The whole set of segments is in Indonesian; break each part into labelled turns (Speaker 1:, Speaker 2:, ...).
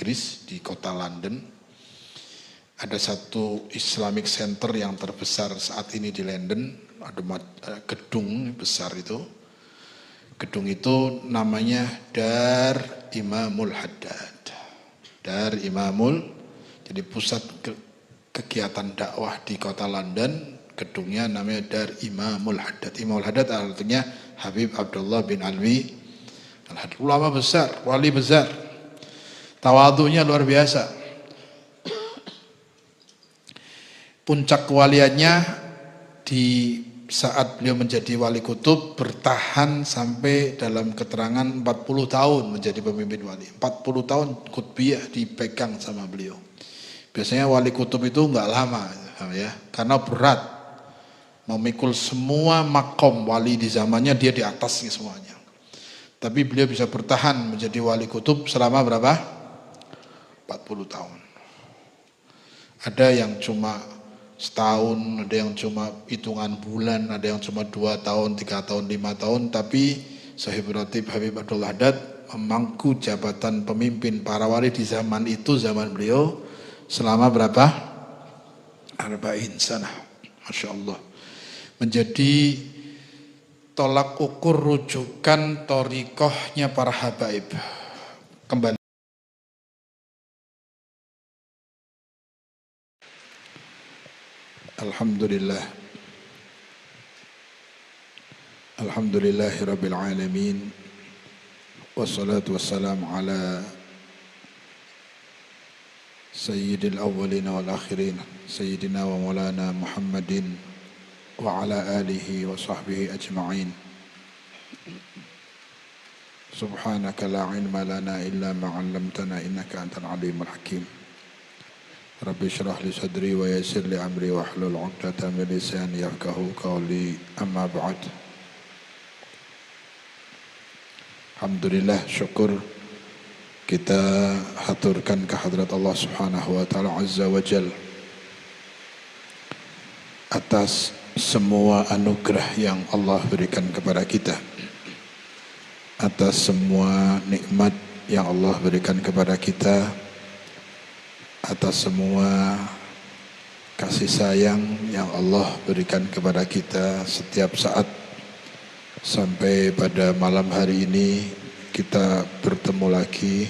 Speaker 1: Inggris di kota London. Ada satu Islamic Center yang terbesar saat ini di London, ada gedung besar itu. Gedung itu namanya Dar Imamul Haddad. Dar Imamul, jadi pusat kegiatan dakwah di kota London. Gedungnya namanya Dar Imamul Haddad. Imamul Haddad artinya Habib Abdullah bin Alwi Al-Haddad. Ulama besar, wali besar. Tawadhunya luar biasa. Puncak kewaliannya di saat beliau menjadi wali kutub bertahan sampai dalam keterangan 40 tahun menjadi pemimpin wali. 40 tahun kutbiyah dipegang sama beliau. Biasanya wali kutub itu enggak lama ya, karena berat. Memikul semua makom wali di zamannya, dia di atasnya semuanya. Tapi beliau bisa bertahan menjadi wali kutub selama berapa? 40 tahun. Ada yang cuma setahun, ada yang cuma hitungan bulan, ada yang cuma 2 tahun, 3 tahun, 5 tahun. Tapi Sahibul Ratib Habib Abdullah Haddad memangku jabatan pemimpin para wali di zaman itu, zaman beliau, selama berapa? 40 sana. Masya Allah. Menjadi tolak ukur rujukan thariqahnya para habaib. Kembali. Alhamdulillah. Alhamdulillahi Rabbil Alamin. Wassalatu wassalamu ala Sayyidil awwalina wal akhirin, Sayyidina wa maulana Muhammadin wa ala alihi wa sahbihi ajma'in. Subhanaka la ilma lana illa ma 'allamtana innaka antal alimul hakim. Rabbi shrah li sadri wa yassir li amri wa hlul 'uqdatam min lisani yafqahu qawli, amma ba'd. Alhamdulillah, syukur kita haturkan kehadrat Allah Subhanahu wa taala azza wa jalla atas semua anugerah yang Allah berikan kepada kita, atas semua nikmat yang Allah berikan kepada kita, atas semua kasih sayang yang Allah berikan kepada kita setiap saat. Sampai pada malam hari ini kita bertemu lagi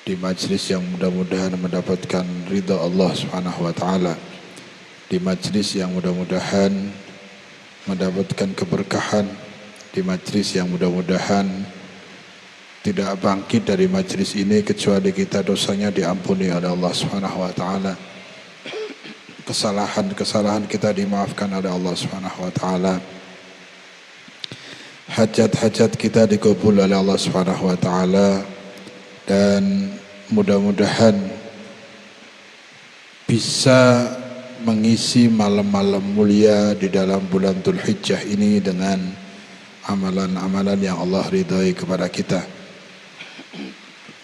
Speaker 1: di majlis yang mudah-mudahan mendapatkan ridha Allah Subhanahu wa taala, di majlis yang mudah-mudahan mendapatkan keberkahan, di majlis yang mudah-mudahan tidak bangkit dari majlis ini kecuali kita dosanya diampuni oleh Allah Subhanahu wa taala. Kesalahan-kesalahan kita dimaafkan oleh Allah Subhanahu wa taala. Hajat-hajat kita dikabul oleh Allah Subhanahu wa taala, dan mudah-mudahan bisa mengisi malam-malam mulia di dalam bulan Dzulhijjah ini dengan amalan-amalan yang Allah ridhai kepada kita.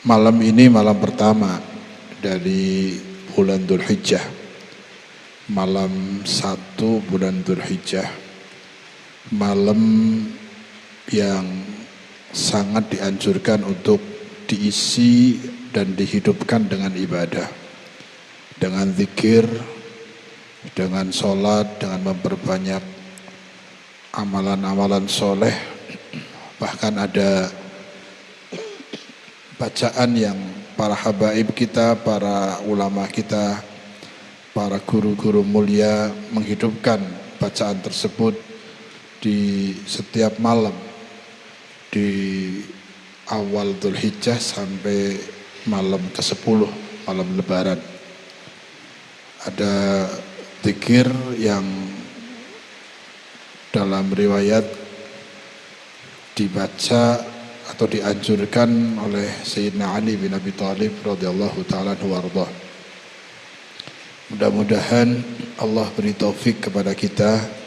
Speaker 1: Malam ini malam pertama dari bulan Dzulhijjah, malam 1 bulan Dzulhijjah, malam yang sangat dianjurkan untuk diisi dan dihidupkan dengan ibadah, dengan zikir, dengan sholat, dengan memperbanyak amalan-amalan soleh. Bahkan ada bacaan yang para habaib kita, para ulama kita, para guru-guru mulia menghidupkan bacaan tersebut di setiap malam di awal Dzulhijjah sampai malam ke-10, malam lebaran. Ada zikir yang dalam riwayat dibaca atau dianjurkan oleh Sayyidina Ali bin Abi Thalib radhiyallahu ta'ala anhu warḍah. Mudah-mudahan Allah beri taufik kepada kita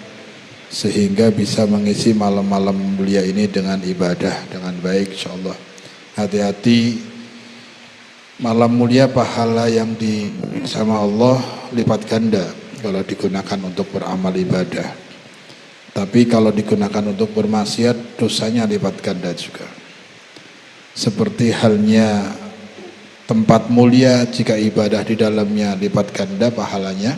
Speaker 1: sehingga bisa mengisi malam-malam mulia ini dengan ibadah dengan baik insyaallah. Hati-hati, malam mulia pahala yang sama Allah lipat ganda kalau digunakan untuk beramal ibadah. Tapi kalau digunakan untuk bermaksiat, dosanya lipat ganda juga. Seperti halnya tempat mulia jika ibadah di dalamnya lipat ganda pahalanya,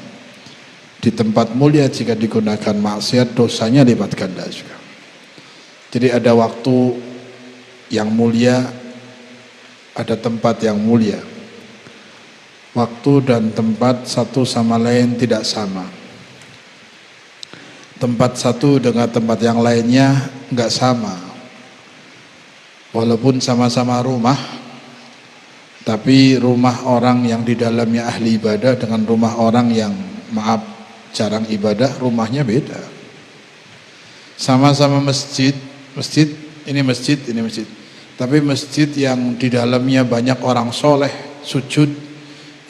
Speaker 1: di tempat mulia jika digunakan maksiat dosanya lipat ganda juga. Jadi ada waktu yang mulia, ada tempat yang mulia. Waktu dan tempat satu sama lain tidak sama. Tempat satu dengan tempat yang lainnya enggak sama. Walaupun sama-sama rumah, tapi rumah orang yang di dalamnya ahli ibadah dengan rumah orang yang maaf jarang ibadah, rumahnya beda. Sama-sama masjid, ini masjid. Tapi masjid yang di dalamnya banyak orang soleh, sujud,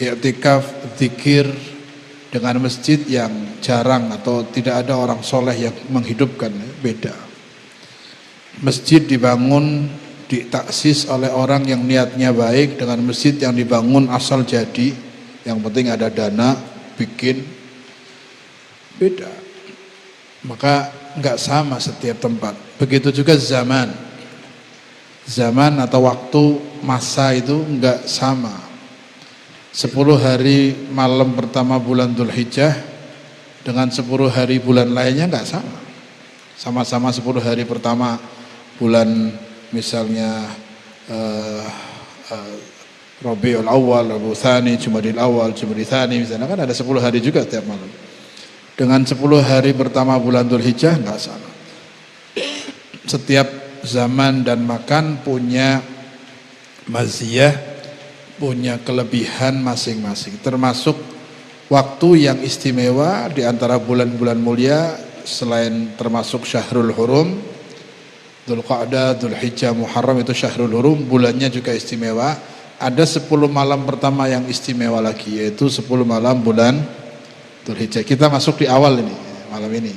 Speaker 1: i'tikaf, zikir, dengan masjid yang jarang atau tidak ada orang soleh yang menghidupkan, beda. Masjid dibangun, ditaksis oleh orang yang niatnya baik dengan masjid yang dibangun asal jadi, yang penting ada dana, bikin, beda. Maka enggak sama setiap tempat. Begitu juga zaman atau waktu, masa itu enggak sama. 10 hari malam pertama bulan Dzulhijjah dengan 10 hari bulan lainnya enggak sama. Sama-sama 10 hari pertama bulan misalnya Rabiul Awal, Rabiul Tsani, Jumadil Awal, Jumadil Tsani, misalnya kan ada 10 hari juga tiap malam. Dengan 10 hari pertama bulan Dzulhijjah enggak sama. Setiap zaman dan makan punya maziyah, punya kelebihan masing-masing. Termasuk waktu yang istimewa di antara bulan-bulan mulia selain termasuk Syahrul Hurum, Dzulqa'dah, Dzulhijjah, Muharram itu Syahrul Hurum, bulannya juga istimewa. Ada 10 malam pertama yang istimewa lagi, yaitu 10 malam bulan Dzulhijjah. Kita masuk di awal ini, malam ini.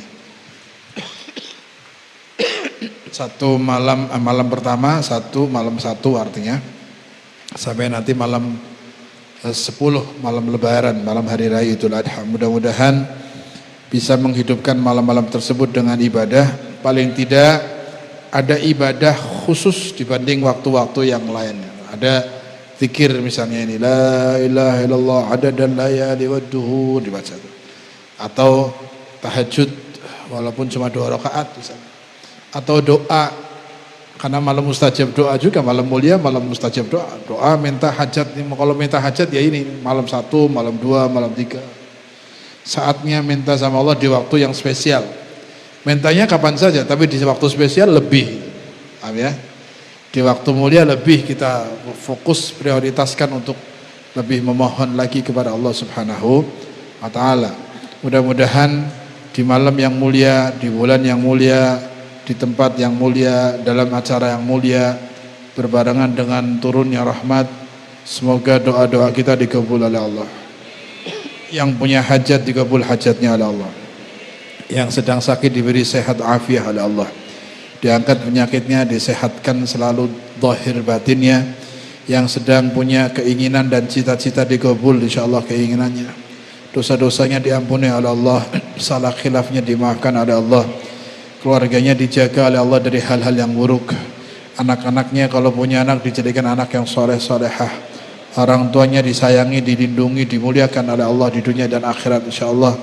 Speaker 1: Satu malam pertama, malam satu artinya sampai nanti malam 10 malam lebaran, malam hari raya Idul Adha. Mudah-mudahan bisa menghidupkan malam-malam tersebut dengan ibadah. Paling tidak ada ibadah khusus dibanding waktu-waktu yang lain. Ada zikir misalnya ini, la ilaha illallah adadan layali wad duhur dibaca. Atau tahajud walaupun cuma 2 rakaat misalnya. Atau doa, karena malam mustajab doa juga, malam mulia malam mustajab doa. Doa minta hajat, kalau minta hajat ya ini malam 1, malam 2, malam 3. Saatnya minta sama Allah di waktu yang spesial. Mintanya kapan saja, tapi di waktu spesial lebih. Paham ya? Di waktu mulia lebih kita fokus, prioritaskan untuk lebih memohon lagi kepada Allah Subhanahu wa taala. Mudah-mudahan di malam yang mulia, di bulan yang mulia, di tempat yang mulia, dalam acara yang mulia, berbarengan dengan turunnya rahmat, semoga doa-doa kita dikabul oleh Allah. Yang punya hajat dikabul hajatnya oleh Allah. Yang sedang sakit diberi sehat afiah oleh Allah. Diangkat penyakitnya, disehatkan selalu zahir batinnya. Yang sedang punya keinginan dan cita-cita dikabul insyaallah keinginannya. Dosa-dosanya diampuni oleh Allah, salah khilafnya dimaafkan oleh Allah. Keluarganya dijaga oleh Allah dari hal-hal yang buruk. Anak-anaknya kalau punya anak dijadikan anak yang soleh-solehah. Orang tuanya disayangi, dilindungi, dimuliakan oleh Allah di dunia dan akhirat insyaallah.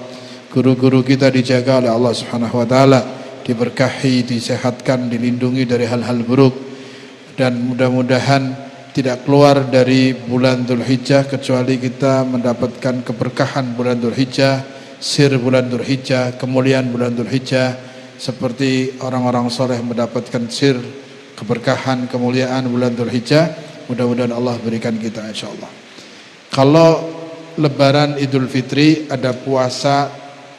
Speaker 1: Guru-guru kita dijaga oleh Allah Subhanahu wa taala, diberkahi, disehatkan, dilindungi dari hal-hal buruk. Dan mudah-mudahan tidak keluar dari bulan Dzulhijjah kecuali kita mendapatkan keberkahan bulan Dzulhijjah, sir bulan Dzulhijjah, kemuliaan bulan Dzulhijjah. Seperti orang-orang soleh mendapatkan sir, keberkahan, kemuliaan bulan Dzulhijjah. Mudah-mudahan Allah berikan kita insyaallah. Kalau lebaran Idul Fitri ada puasa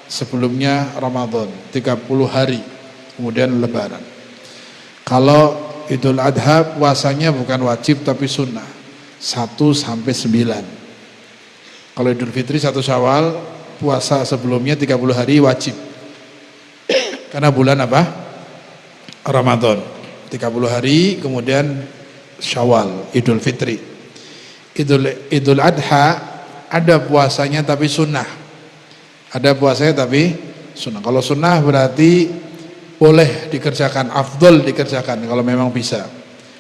Speaker 1: sebelumnya Ramadan 30 hari, kemudian lebaran. Kalau Idul Adha puasanya bukan wajib tapi sunnah 1 sampai 9. Kalau Idul Fitri 1 Syawal, puasa sebelumnya 30 hari wajib. Karena bulan apa? Ramadan. 30 hari kemudian Syawal, Idul Fitri. Idul Adha ada puasanya tapi sunnah. Ada puasanya tapi sunnah. Kalau sunnah berarti boleh dikerjakan, afdol dikerjakan kalau memang bisa.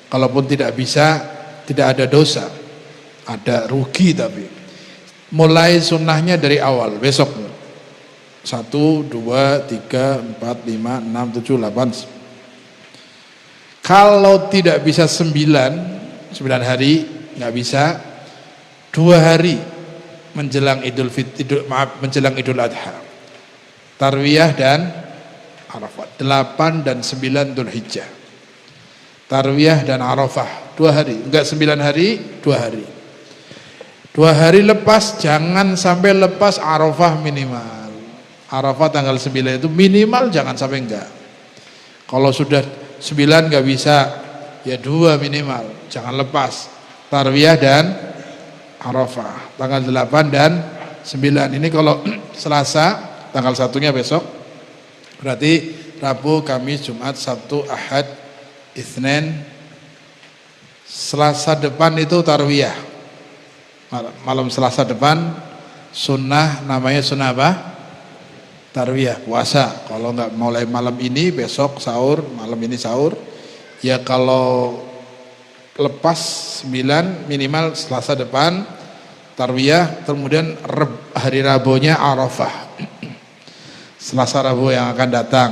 Speaker 1: Kalaupun tidak bisa, tidak ada dosa. ada rugi. Tapi mulai sunnahnya dari awal besok. 1, 2, 3, 4, 5, 6, 7, 8. Kalau tidak bisa 9 hari, nggak bisa 2 hari menjelang menjelang Idul Adha. Tarwiyah dan Arafah. 8 dan 9 Dzulhijjah. Tarwiyah dan Arafah 2 hari, enggak 9 hari, 2 hari. 2 hari lepas, jangan sampai lepas Arafah minimal. Arafah tanggal 9 itu minimal jangan sampai enggak. Kalau sudah 9 enggak bisa, ya 2 minimal, jangan lepas. Tarwiyah dan Arafah tanggal 8 dan 9. Ini kalau Selasa tanggal 1-nya besok, berarti Rabu, Kamis, Jumat, Sabtu, Ahad, Itsnin. Selasa depan itu tarwiyah. Malam Selasa depan sunnah, namanya sunnah apa? Tarwiyah, puasa. Kalau nggak mulai malam ini, besok sahur, malam ini sahur. Ya kalau lepas 9 minimal Selasa depan tarwiyah, kemudian hari Rabunya Arafah. Selasa Rabu yang akan datang.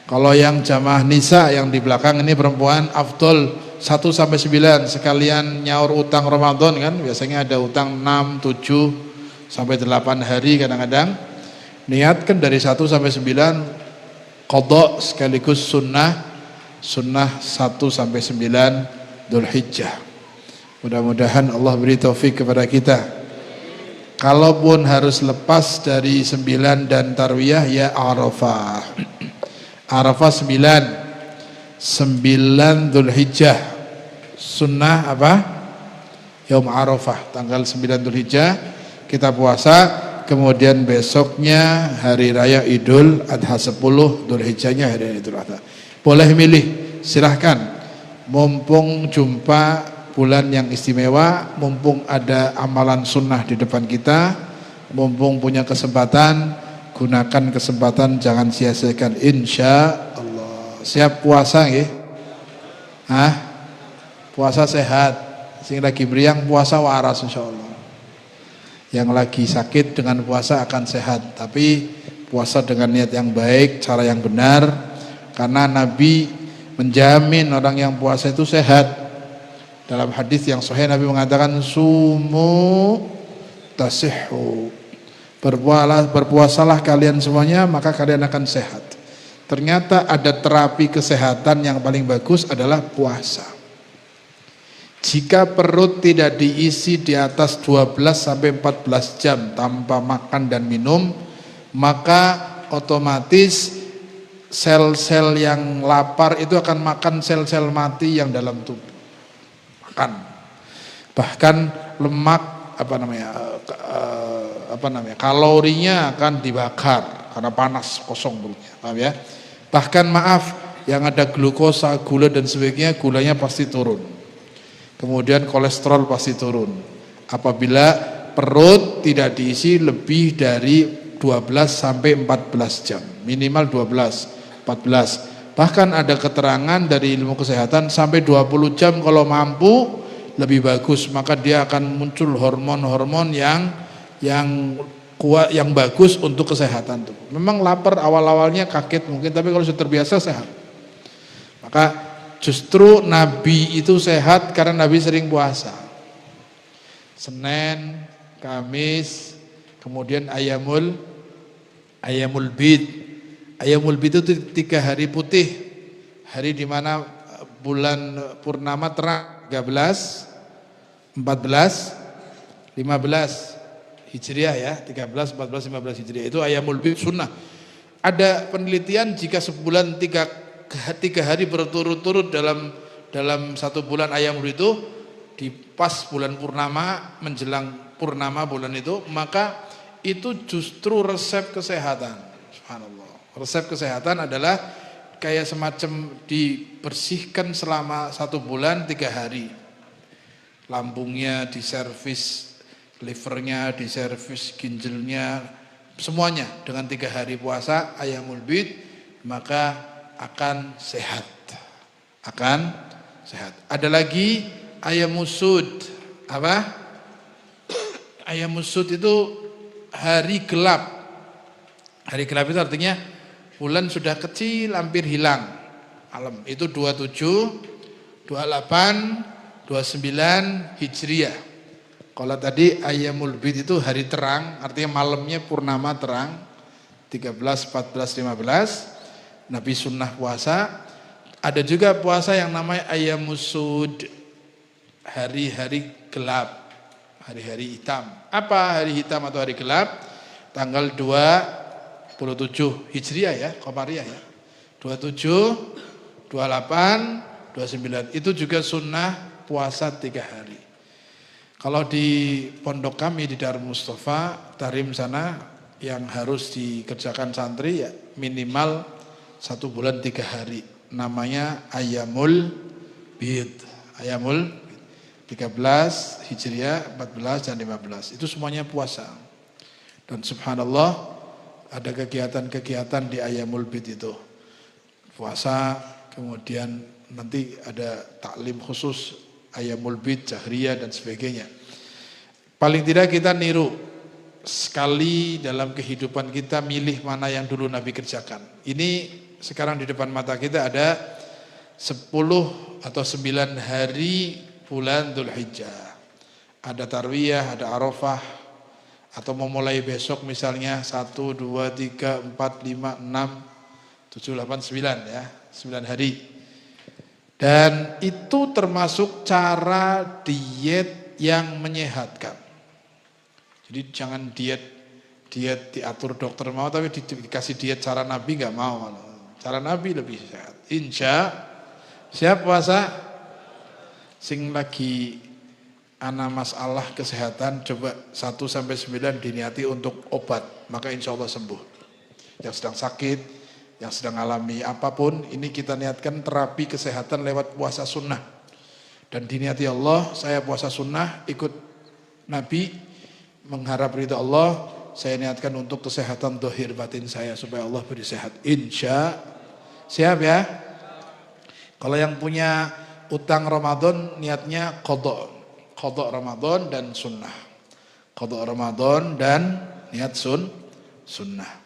Speaker 1: Kalau yang jamaah nisa yang di belakang ini perempuan, afdol 1 sampai 9 sekalian nyaur utang Ramadan kan, biasanya ada utang 6, 7 sampai 8 hari kadang-kadang. Niatkan dari 1 sampai 9 qadha sekaligus sunnah 1 sampai 9 Dzulhijjah. Mudah-mudahan Allah beri taufik kepada kita. Kalaupun harus lepas dari 9 dan tarwiyah, ya Arafah. Arafah 9 Dzulhijjah. Sunnah apa? Yaum Arafah, tanggal 9 Dzulhijjah kita puasa. Kemudian besoknya hari raya Idul Adha, 10 Dzulhijjahnya hari Idul Adha. Boleh milih, silahkan. Mumpung jumpa bulan yang istimewa, mumpung ada amalan sunnah di depan kita, mumpung punya kesempatan, gunakan kesempatan, jangan sia-siakan. Insya Allah. Siap puasa nggih? Puasa sehat. Sing lagi meriang puasa waras insyaallah. Yang lagi sakit dengan puasa akan sehat, tapi puasa dengan niat yang baik, cara yang benar, karena Nabi menjamin orang yang puasa itu sehat. Dalam hadis yang sahih Nabi mengatakan sumu tasihhu, berpuasalah kalian semuanya maka kalian akan sehat. Ternyata ada terapi kesehatan yang paling bagus adalah puasa. Jika perut tidak diisi di atas 12 sampai 14 jam tanpa makan dan minum, maka otomatis sel-sel yang lapar itu akan makan sel-sel mati yang dalam tubuh. Makan. Bahkan lemak kalorinya akan dibakar karena panas, kosong perutnya. Paham ya? Bahkan maaf, yang ada glukosa, gula dan sebagainya, gulanya pasti turun. Kemudian kolesterol pasti turun. Apabila perut tidak diisi lebih dari 12 sampai 14 jam. Minimal 12, 14. Bahkan ada keterangan dari ilmu kesehatan sampai 20 jam kalau mampu lebih bagus. Maka dia akan muncul hormon-hormon yang kuat, yang bagus untuk kesehatan tubuh. Memang lapar awal-awalnya kaget mungkin, tapi kalau sudah terbiasa sehat. Maka justru Nabi itu sehat karena Nabi sering puasa. Senin, Kamis, kemudian Ayamul Bid. Ayamul Bid itu 3 hari putih. Hari di mana bulan purnama terang 13, 14, 15 Hijriah ya, 13, 14, 15 Hijriah. Itu Ayamul Bid sunnah. Ada penelitian jika sebulan 3 hari berturut-turut dalam 1 bulan Ayamul Bid itu di pas bulan purnama, menjelang purnama bulan itu, maka itu justru resep kesehatan. Subhanallah. Resep kesehatan adalah kayak semacam dibersihkan selama 1 bulan 3 hari. Lambungnya diservis, livernya diservis, ginjalnya, semuanya dengan 3 hari puasa Ayamul Bid, maka akan sehat. Akan sehat. Ada lagi Ayamusud. apa? Ayyamus sud itu hari gelap. Hari gelap itu artinya bulan sudah kecil, hampir hilang. Malam itu 27, 28, 29 Hijriah. Kalau tadi Ayyamul Bid itu hari terang, artinya malamnya purnama terang. 13, 14, 15 Nabi sunnah puasa. Ada juga puasa yang namanya Ayyamus Sud, hari-hari gelap, hari-hari hitam. Apa hari hitam atau hari gelap? Tanggal 27 Hijriah ya, Qamariyah ya. 27, 28, 29 itu juga sunnah puasa 3 hari. Kalau di pondok kami di Darul Mustafa, Tarim sana yang harus dikerjakan santri ya minimal 1 bulan 3 hari. Namanya Ayyamul Bid. Ayyamul 13 Hijriah, 14 dan 15. Itu semuanya puasa. Dan subhanallah ada kegiatan-kegiatan di Ayyamul Bid itu. Puasa, kemudian nanti ada taklim khusus Ayyamul Bid, Jahriyah dan sebagainya. Paling tidak kita niru sekali dalam kehidupan kita, milih mana yang dulu Nabi kerjakan. Ini sekarang di depan mata kita ada 10 atau 9 hari bulan Dzulhijjah. Ada Tarwiyah, ada Arafah, atau mau mulai besok misalnya 1, 2, 3, 4, 5, 6, 7, 8, 9 ya, 9 hari. Dan itu termasuk cara diet yang menyehatkan. Jadi jangan diet diatur dokter mau, tapi dikasih diet cara Nabi nggak mau. Cara Nabi lebih sehat. Insya siap puasa. Sing lagi ana masalah kesehatan, coba 1 sampai 9 diniati untuk obat, maka insya Allah sembuh. Yang sedang sakit, yang sedang alami apapun, ini kita niatkan terapi kesehatan lewat puasa sunnah. Dan diniati Allah, saya puasa sunnah, ikut Nabi, mengharap ridha Allah, saya niatkan untuk kesehatan dohir batin saya, supaya Allah beri sehat. Insya, siap ya? Kalau yang punya utang Ramadan, niatnya qadha Ramadan dan sunnah. Qadha Ramadan dan niat sunnah.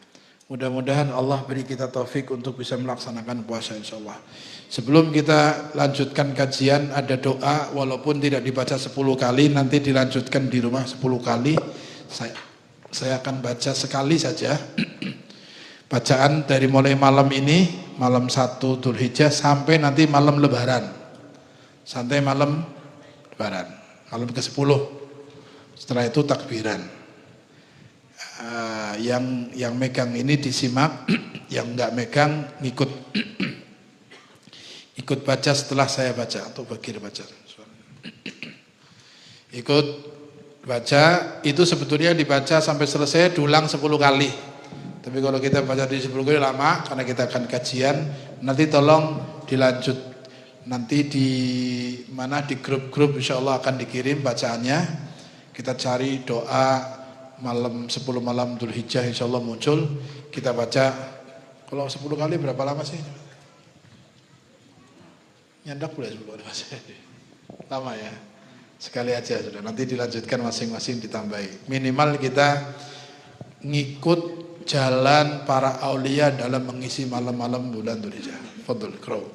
Speaker 1: Mudah-mudahan Allah beri kita taufik untuk bisa melaksanakan puasa insyaallah. Sebelum kita lanjutkan kajian, ada doa walaupun tidak dibaca 10 kali, nanti dilanjutkan di rumah 10 kali. Saya akan baca sekali saja. Bacaan dari mulai malam ini, malam 1 Dzulhijjah sampai nanti malam Lebaran. Sampai malam Lebaran, malam ke-10. Setelah itu takbiran. Yang megang ini disimak, yang enggak megang ngikut ikut baca setelah saya baca atau Bakir baca. Ikut baca itu sebetulnya dibaca sampai selesai diulang 10 kali. Tapi kalau kita baca di 10 kali lama karena kita akan kajian, nanti tolong dilanjut. Nanti di mana di grup-grup insyaallah akan dikirim bacaannya. Kita cari doa malam 10 malam Dzulhijjah insyaallah muncul, kita baca. Kalau 10 kali berapa lama sih? Nyandak boleh 10 kali masih. Lama ya. Sekali aja sudah. Nanti dilanjutkan masing-masing ditambahi. Minimal kita ngikut jalan para aulia dalam mengisi malam-malam bulan Dzulhijjah. Fadhil Qur'an.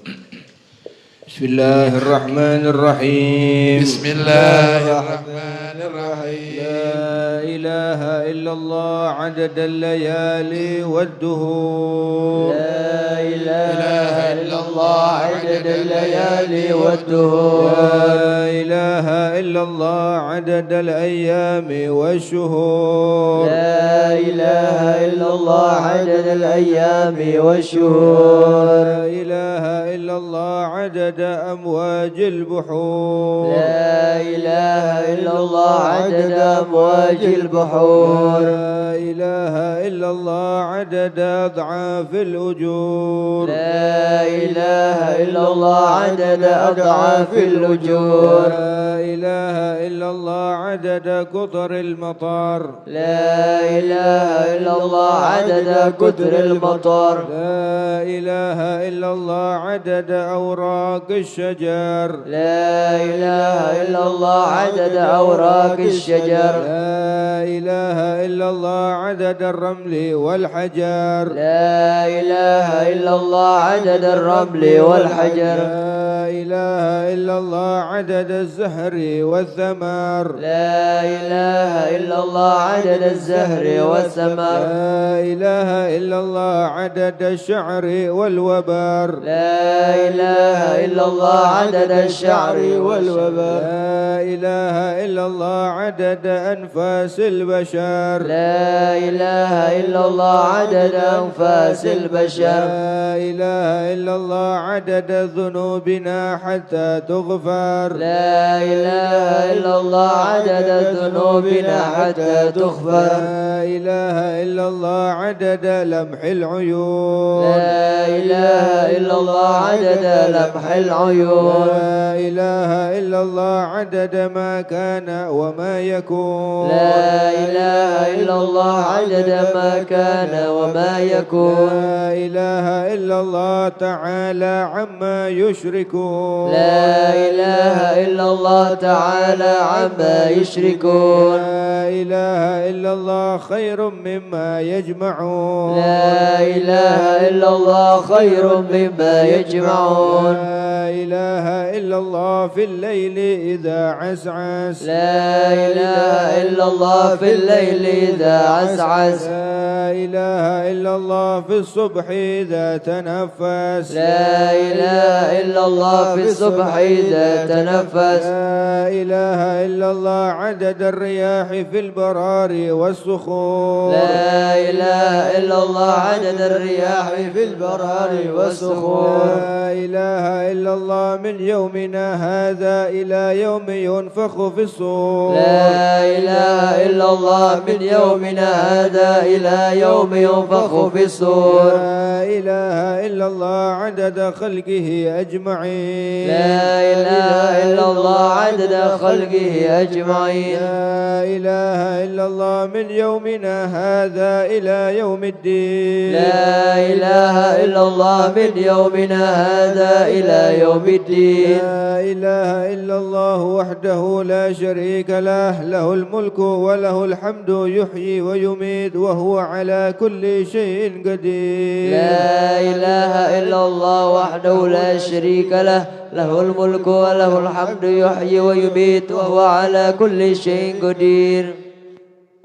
Speaker 2: Bismillahirrahmanirrahim.
Speaker 1: Bismillahirrahmanirrahim.
Speaker 2: La ilaha illallah adadal layali wad-duhur.
Speaker 3: La ilaha illallah adadal layali wad-duhur.
Speaker 2: La ilaha illallah adadal ayyami wash-shuhur.
Speaker 3: La ilaha illallah adadal ayyami wash-shuhur.
Speaker 2: La ilaha illallah adad أمواج البحور.
Speaker 3: لا إله إلا الله عدد أمواج البحور.
Speaker 2: لا إله إلا الله عدد أضعاف الأجور.
Speaker 3: لا إله إلا الله عدد أضعاف الأجور.
Speaker 2: لا إله إلا الله عدد قطر المطر.
Speaker 3: لا إله إلا الله عدد قطر المطر.
Speaker 2: لا إله إلا الله عدد أوراق الشجر.
Speaker 3: لا إله إلا الله عدد أوراق الشجر
Speaker 2: لا إله إلا الله عدد الرمل والحجر
Speaker 3: لا إله إلا الله عدد الرمل والحجر
Speaker 2: لا إله إلا الله عدد الزهر والثمر
Speaker 3: لا إله إلا الله عدد الزهر والثمر
Speaker 2: لا إله إلا الله عدد الشعر والوبر
Speaker 3: لا إله إلا الله عدد الشعر والوبر
Speaker 2: لا إله إلا الله عدد أنفاس البشر
Speaker 3: لا إله إلا الله عدد أنفاس البشر
Speaker 2: لا إله إلا الله عدد ذنوبنا حتى تغفر
Speaker 3: لا إله إلا الله عدد ذنوبنا حتى تغفر
Speaker 2: لا إله إلا الله عدد لمح العيون
Speaker 3: لا إله إلا الله عدد لمح العيون
Speaker 2: لا إله إلا الله عدد ما كان وما يكون
Speaker 3: لا إله إلا الله عدد ما كان وما يكون
Speaker 2: لا إله إلا الله تعالى عما يشركون
Speaker 3: لا إله إلا الله تعالى عما يشركون
Speaker 2: لا إله إلا الله خير مما يجمعون
Speaker 3: لا إله إلا الله خير مما يجمعون
Speaker 2: لا إله إلا الله في الليل إذا عسعس
Speaker 3: لا إله إلا الله في الليل إذا عسعس
Speaker 2: لا إله إلا الله في الصبح إذا تنفس
Speaker 3: لا إله إلا الله في الصبح إذا تنفس
Speaker 2: لا إله إلا الله عدد الرياح في البرار والصخور
Speaker 3: لا إله إلا الله عدد الرياح في البرار والصخور
Speaker 2: لا إله إلا الله من يومنا هذا إلى يوم ينفخ في الصور
Speaker 3: لا إله إلا الله من يومنا هذا إلى يوم ينفخ في الصور
Speaker 2: لا إله إلا الله عدد خلقه أجمعين
Speaker 3: لا إله إلا الله عدد خلقه أجمعين
Speaker 2: لا إله إلا الله من يومنا هذا إلى يوم الدين
Speaker 3: لا إله إلا الله من يومنا هذا إلى يوم الدين
Speaker 2: لا إله إلا الله وحده لا شريك له له الملك وله الحمد يحيي ويميت وهو على كل شيء قدير
Speaker 3: لا إله إلا الله وحده لا شريك له له الملك وله الحمد يحيي ويميت وهو على كل شيء قدير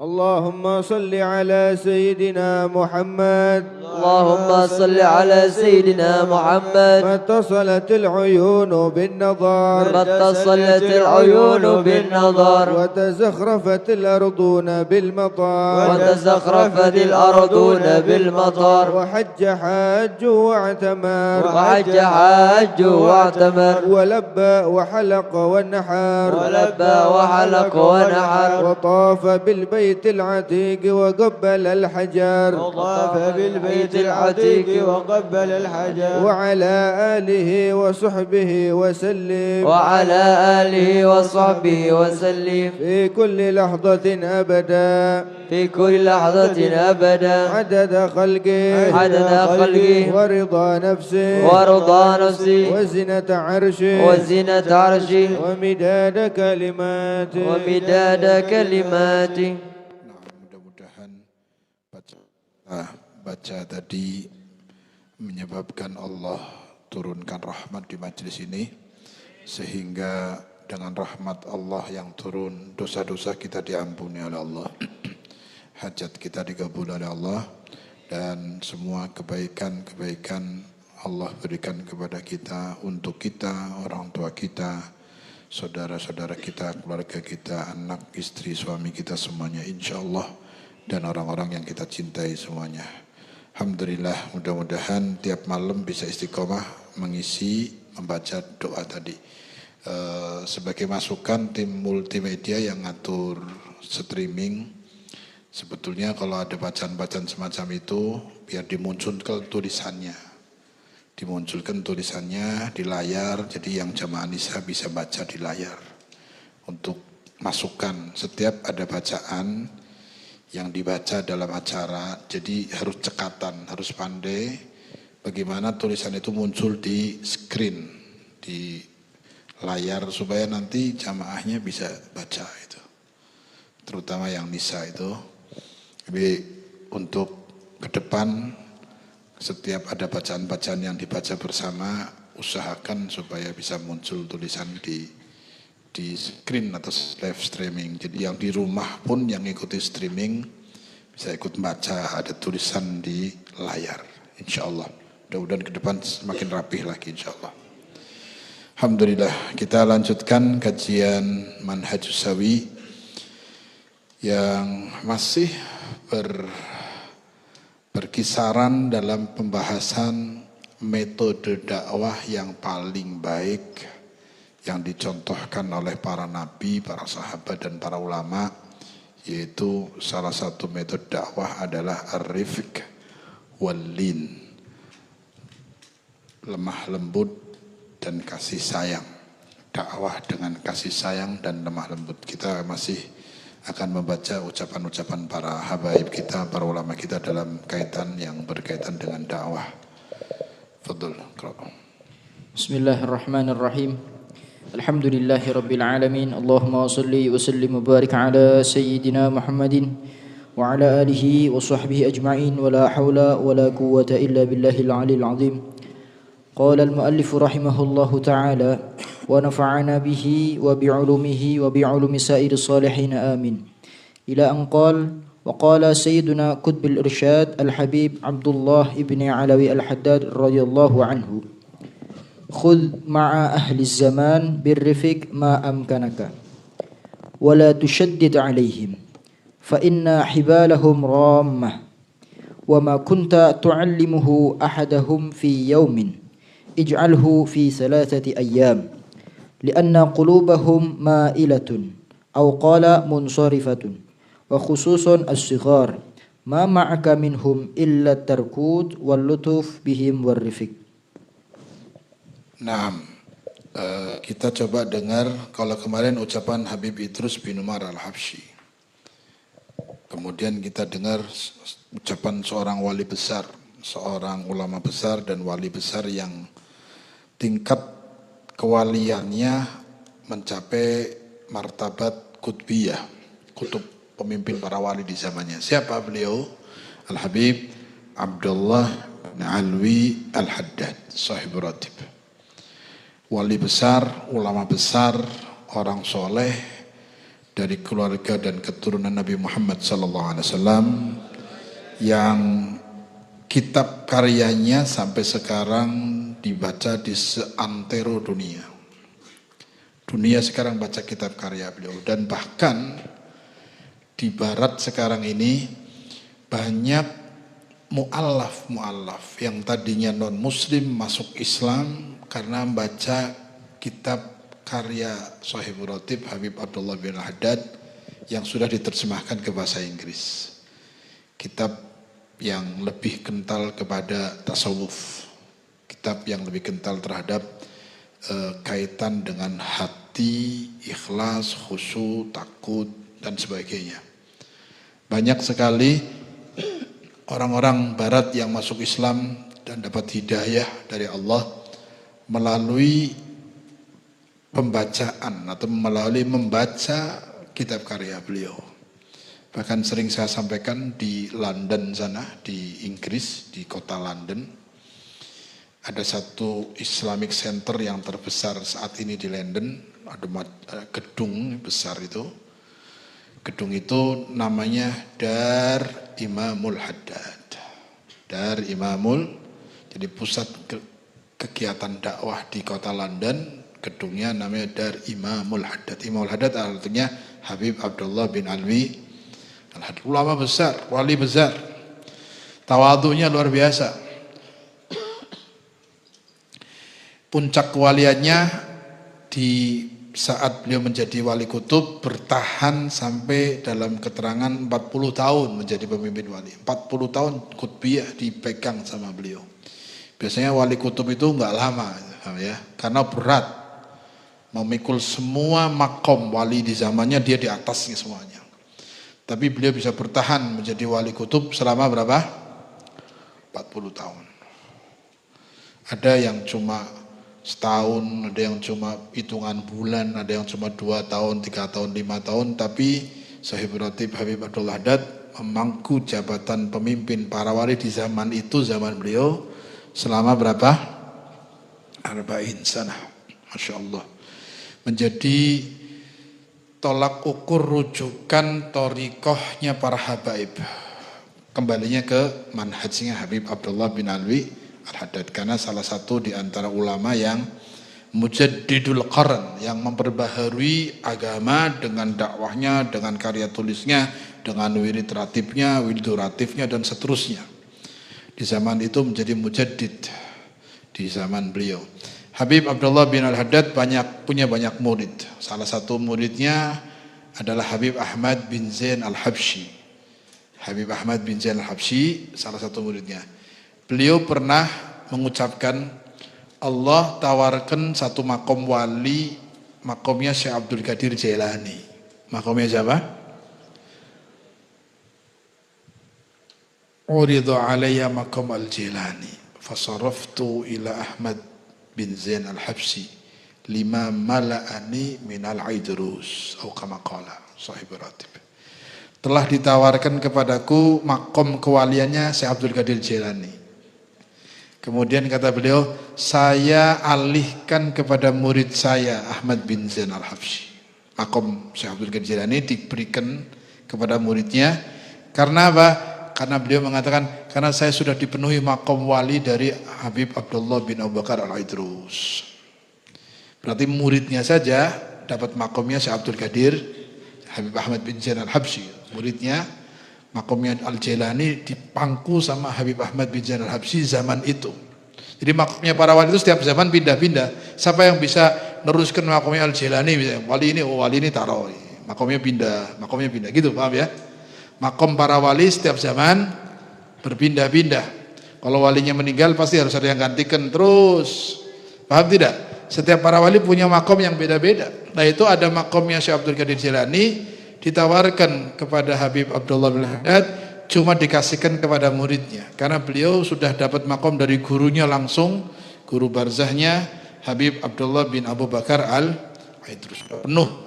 Speaker 2: اللهم صل على سيدنا محمد
Speaker 3: اللهم صل على سيدنا محمد
Speaker 2: ما اتصلت العيون بالنظر
Speaker 3: ما اتصلت العيون بالنظر
Speaker 2: وتزخرفت الأرضون بالمطر
Speaker 3: وتزخرفت الأرضون بالمطر
Speaker 2: وحج حاج واعتمر
Speaker 3: وحج حاج واعتمر
Speaker 2: ولبى وحلق والنحر
Speaker 3: ولبى وحلق ونحر
Speaker 2: وطاف بالبيت العتيق وقبل الحجر
Speaker 3: وطاف بالبيت العتيق وقبل الحجر
Speaker 2: وعلى آله وصحبه وسلم
Speaker 3: وعلى آله وصحبه وسلم
Speaker 2: في كل لحظة أبدا
Speaker 3: في كل لحظة أبدا
Speaker 2: عدد خلقه
Speaker 3: عدد خلقه
Speaker 2: ورضا نفسه
Speaker 3: ورضا نفسه
Speaker 2: وزنة عرشه
Speaker 3: وزنة عرشه
Speaker 2: ومداد كلماته
Speaker 3: ومداد كلماته.
Speaker 1: Mudah-mudahan baca tadi menyebabkan Allah turunkan rahmat di majelis ini, sehingga dengan rahmat Allah yang turun dosa-dosa kita diampuni oleh Allah, hajat kita dikabul oleh Allah, dan semua kebaikan-kebaikan Allah berikan kepada kita, untuk kita, orang tua kita, saudara-saudara kita, keluarga kita, anak, istri, suami kita semuanya insyaallah, dan orang-orang yang kita cintai semuanya. Alhamdulillah, mudah-mudahan tiap malam bisa istiqomah mengisi membaca doa tadi. Sebagai masukan tim multimedia yang ngatur streaming, sebetulnya kalau ada bacaan-bacaan semacam itu biar dimunculkan tulisannya di layar, jadi yang jamaah nisa bisa baca di layar. Untuk masukan, setiap ada bacaan yang dibaca dalam acara, jadi harus cekatan, harus pandai bagaimana tulisan itu muncul di screen, di layar supaya nanti jamaahnya bisa baca itu. Terutama yang nisa itu. Jadi untuk ke depan setiap ada bacaan-bacaan yang dibaca bersama, usahakan supaya bisa muncul tulisan di screen atau live streaming. Jadi yang di rumah pun yang ikuti streaming bisa ikut baca, ada tulisan di layar, insya Allah. Mudah-mudahan ke depan semakin rapih lagi, insya Allah. Alhamdulillah, kita lanjutkan kajian Manhajus Sawi yang masih berkisaran dalam pembahasan metode dakwah yang paling baik yang dicontohkan oleh para nabi, para sahabat dan para ulama, yaitu salah satu metode dakwah adalah ar-rifq wal-lin, lemah lembut dan kasih sayang. Dakwah dengan kasih sayang dan lemah lembut. Kita masih akan membaca ucapan-ucapan para habaib kita, para ulama kita dalam kaitan yang berkaitan dengan dakwah. Fadhol.
Speaker 4: Bismillahirrahmanirrahim. Alhamdulillahi rabbil alamin. Allahumma shalli wa sallim wa barik ala sayyidina Muhammadin wa ala alihi wa sahbihi ajma'in wa la hawla wa la quwwata illa billahil aliyil azim. Qala al-muallif rahimahullahu ta'ala wa nafa'ana bihi wa bi'ulumihi wa bi'ulumi sa'iri salihin amin. Ila an qala wa qala sayyiduna qutbil irsyad al-habib Abdullah ibn Alawi al-Haddad radhiyallahu anhu. Khudh ma'a ahli zaman birrifq ma amkanaka wa la tushaddid 'alaihim fa inna hibalahum rammah wa ma kunta tu'allimuhu ahadahum fi yawmin ij'alhu fi thalathati ayyam lianna qulubahum ma'ilatun aw qala munsarifatun wa khususun as-sighar ma ma'aka minhum illa tarkud wal lutuf bihim war rifq.
Speaker 1: Nah, kita coba dengar kalau kemarin ucapan Habib Idrus bin Umar al-Habsyi. Kemudian kita dengar ucapan seorang wali besar, seorang ulama besar dan wali besar yang tingkat kewaliannya mencapai martabat kutbiyah, kutub pemimpin para wali di zamannya. Siapa beliau? Al-Habib Abdullah bin Alwi al-Haddad, sahibul ratib. Wali besar, ulama besar, orang soleh dari keluarga dan keturunan Nabi Muhammad SAW yang kitab karyanya sampai sekarang dibaca di seantero dunia. Dunia sekarang baca kitab karya beliau, dan bahkan di barat sekarang ini banyak mu'allaf yang tadinya non muslim masuk Islam karena membaca kitab karya Sahibul Ratib Habib Abdullah bin Haddad yang sudah diterjemahkan ke bahasa Inggris. Kitab yang lebih kental kepada tasawuf, kitab yang lebih kental terhadap kaitan dengan hati, ikhlas, khusyuk, takut dan sebagainya. Banyak sekali orang-orang barat yang masuk Islam dan dapat hidayah dari Allah melalui pembacaan atau melalui membaca kitab karya beliau. Bahkan sering saya sampaikan di London sana, di Inggris, di kota London, ada satu Islamic Center yang terbesar saat ini di London, ada gedung besar itu. Gedung itu namanya Dar Imamul Haddad. Dar Imamul, jadi pusat kegiatan dakwah di kota London, gedungnya namanya Dar Imamul Haddad. Imamul Haddad artinya Habib Abdullah bin Alwi al-Haddad. Ulama besar, wali besar. Tawadhunya luar biasa. Puncak kewaliannya di saat beliau menjadi wali kutub bertahan sampai dalam keterangan 40 tahun menjadi pemimpin wali. 40 tahun kutbiyah dipegang sama beliau. Biasanya wali kutub itu enggak lama ya, karena berat. Memikul semua makom wali di zamannya, dia di atasnya semuanya. Tapi beliau bisa bertahan menjadi wali kutub selama berapa? 40 tahun. Ada yang cuma setahun, ada yang cuma hitungan bulan, ada yang cuma 2 tahun, 3 tahun, 5 tahun, tapi Sahibul Ratib Habib Abdullah Haddad memangku jabatan pemimpin para wali di zaman itu, zaman beliau selama berapa? 40 sanah, Masya Allah. Menjadi tolak ukur rujukan torikohnya para habaib. Kembalinya ke manhajnya Habib Abdullah bin Alwi Al-Haddad, karena salah satu di antara ulama yang mujaddidul qarn, yang memperbaharui agama dengan dakwahnya, dengan karya tulisnya, dengan wirid ratibnya, wirduratifnya dan seterusnya. Di zaman itu menjadi mujaddid di zaman beliau. Habib Abdullah bin Al-Haddad punya banyak murid. Salah satu muridnya adalah Habib Ahmad bin Zain Al-Habsyi. Habib Ahmad bin Zain Al-Habsyi salah satu muridnya. Beliau pernah mengucapkan, Allah tawarkan satu makom wali, makomnya Syekh Abdul Qadir Jailani. Makomnya siapa? Uridu alayya makom al-Jailani fasaraftu ila Ahmad bin Zain Al-Habsyi lima mala'ani minal aidrus atau kama qala Sahibul Ratib. Telah ditawarkan kepadaku makom kewaliannya Syekh Abdul Qadir Jailani. Kemudian kata beliau, saya alihkan kepada murid saya Ahmad bin Zain Al-Habsyi. Makom Syekh Abdul Qadir Jailani diberikan kepada muridnya. Karena apa? Karena beliau mengatakan, karena saya sudah dipenuhi makom wali dari Habib Abdullah bin Abu Bakar Al-Aidrus. Berarti muridnya saja dapat makomnya Syekh Abdul Qadir Habib Ahmad bin Zain Al-Habsyi. Muridnya makomnya Al-Jailani dipangku sama Habib Ahmad bin Zain Al-Habsyi zaman itu. Jadi makomnya para wali itu setiap zaman pindah-pindah. Siapa yang bisa neruskan makomnya Al-Jailani, wali ini taruh, makomnya pindah, gitu, paham ya? Makom para wali setiap zaman berpindah-pindah. Kalau walinya meninggal pasti harus ada yang gantikan terus. Paham tidak? Setiap para wali punya makom yang beda-beda. Nah itu ada makomnya Syekh Abdul Qadir Jailani, ditawarkan kepada Habib Abdullah bin Haddad, cuma dikasihkan kepada muridnya. Karena beliau sudah dapat makom dari gurunya langsung, guru barzahnya Habib Abdullah bin Abu Bakar Al-Aidrus. Penuh.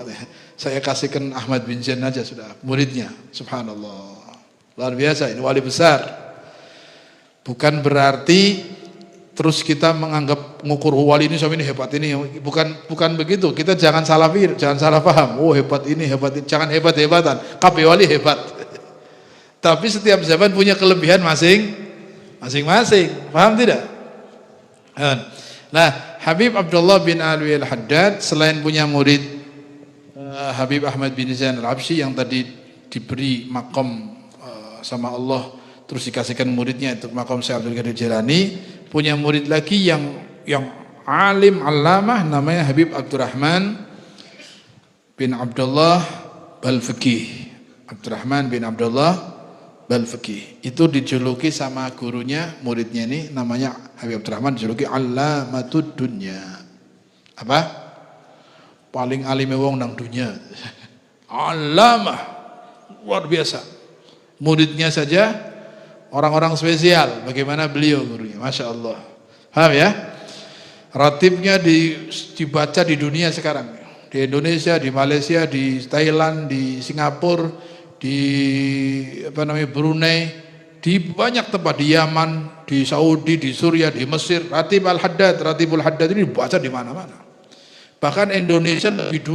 Speaker 1: Saya kasihkan Ahmad bin Zain aja sudah, muridnya. Subhanallah. Luar biasa, ini wali besar. Bukan berarti terus kita menganggap ngukur wali ini sama ini hebat ini, bukan begitu. Kita jangan salah paham. Oh hebat ini, jangan hebat-hebatan. Kabeh wali hebat. Tapi setiap zaman punya kelebihan masing-masing. Paham tidak? Nah, Habib Abdullah bin Alwi Al-Haddad selain punya murid Habib Ahmad bin Zain Al-Habsyi yang tadi diberi makom sama Allah, terus dikasihkan muridnya itu makom Syekh Abdul Qadir Jailani, punya murid lagi yang alim allamah namanya Habib Abdurrahman bin Abdullah Balfaqih. Abdurrahman bin Abdullah Balfaqih itu dijuluki sama gurunya, muridnya ini namanya Habib Abdurrahman, dijuluki Allamatud Dunya. Apa? Paling alime wong nang dunia. Allamah, luar biasa. Muridnya saja orang-orang spesial. Bagaimana beliau gurunya, Masya Allah. Paham ya? Ratibnya dibaca di dunia sekarang. Di Indonesia, di Malaysia, di Thailand, di Singapura, di Brunei, di banyak tempat, di Yaman, di Saudi, di Suriah, di Mesir. Ratibul Haddad ini dibaca di mana-mana. Bahkan Indonesia lebih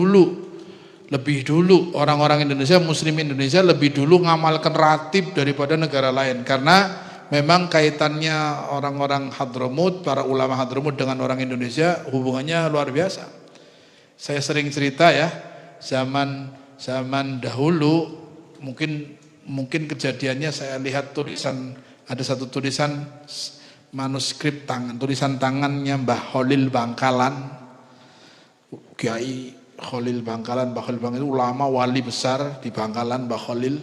Speaker 1: dulu orang-orang Indonesia, Muslim Indonesia lebih dulu ngamalkan ratib daripada negara lain, karena memang kaitannya orang-orang Hadramut, para ulama Hadramut dengan orang Indonesia hubungannya luar biasa. Saya sering cerita ya, zaman dahulu mungkin kejadiannya saya lihat ada satu tulisan manuskrip tulisan tangannya Mbah Khalil Bangkalan. Kiai Khalil Bangkalan, Mbah Khalil Bangkalan itu ulama wali besar di Bangkalan, Mbah Khalil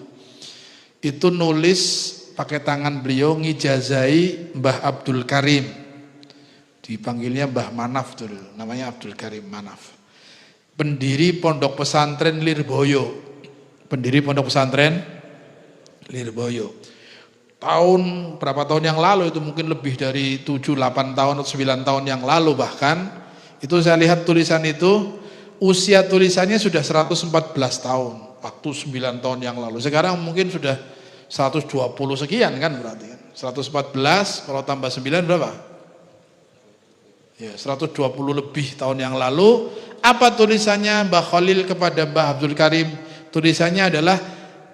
Speaker 1: itu nulis pakai tangan beliau ngijazai Mbah Abdul Karim, dipanggilnya Mbah Manaf dulu, namanya Abdul Karim Manaf, pendiri pondok pesantren Lirboyo. Berapa tahun yang lalu itu, mungkin lebih dari 7-8 tahun atau 9 tahun yang lalu bahkan, Itu saya lihat tulisan itu, usia tulisannya sudah 114 tahun, waktu 9 tahun yang lalu. Sekarang mungkin sudah 120 sekian kan berarti kan. 114 kalau tambah 9 berapa? Ya, 120 lebih tahun yang lalu. Apa tulisannya Mbah Khalil kepada Mbah Abdul Karim? Tulisannya adalah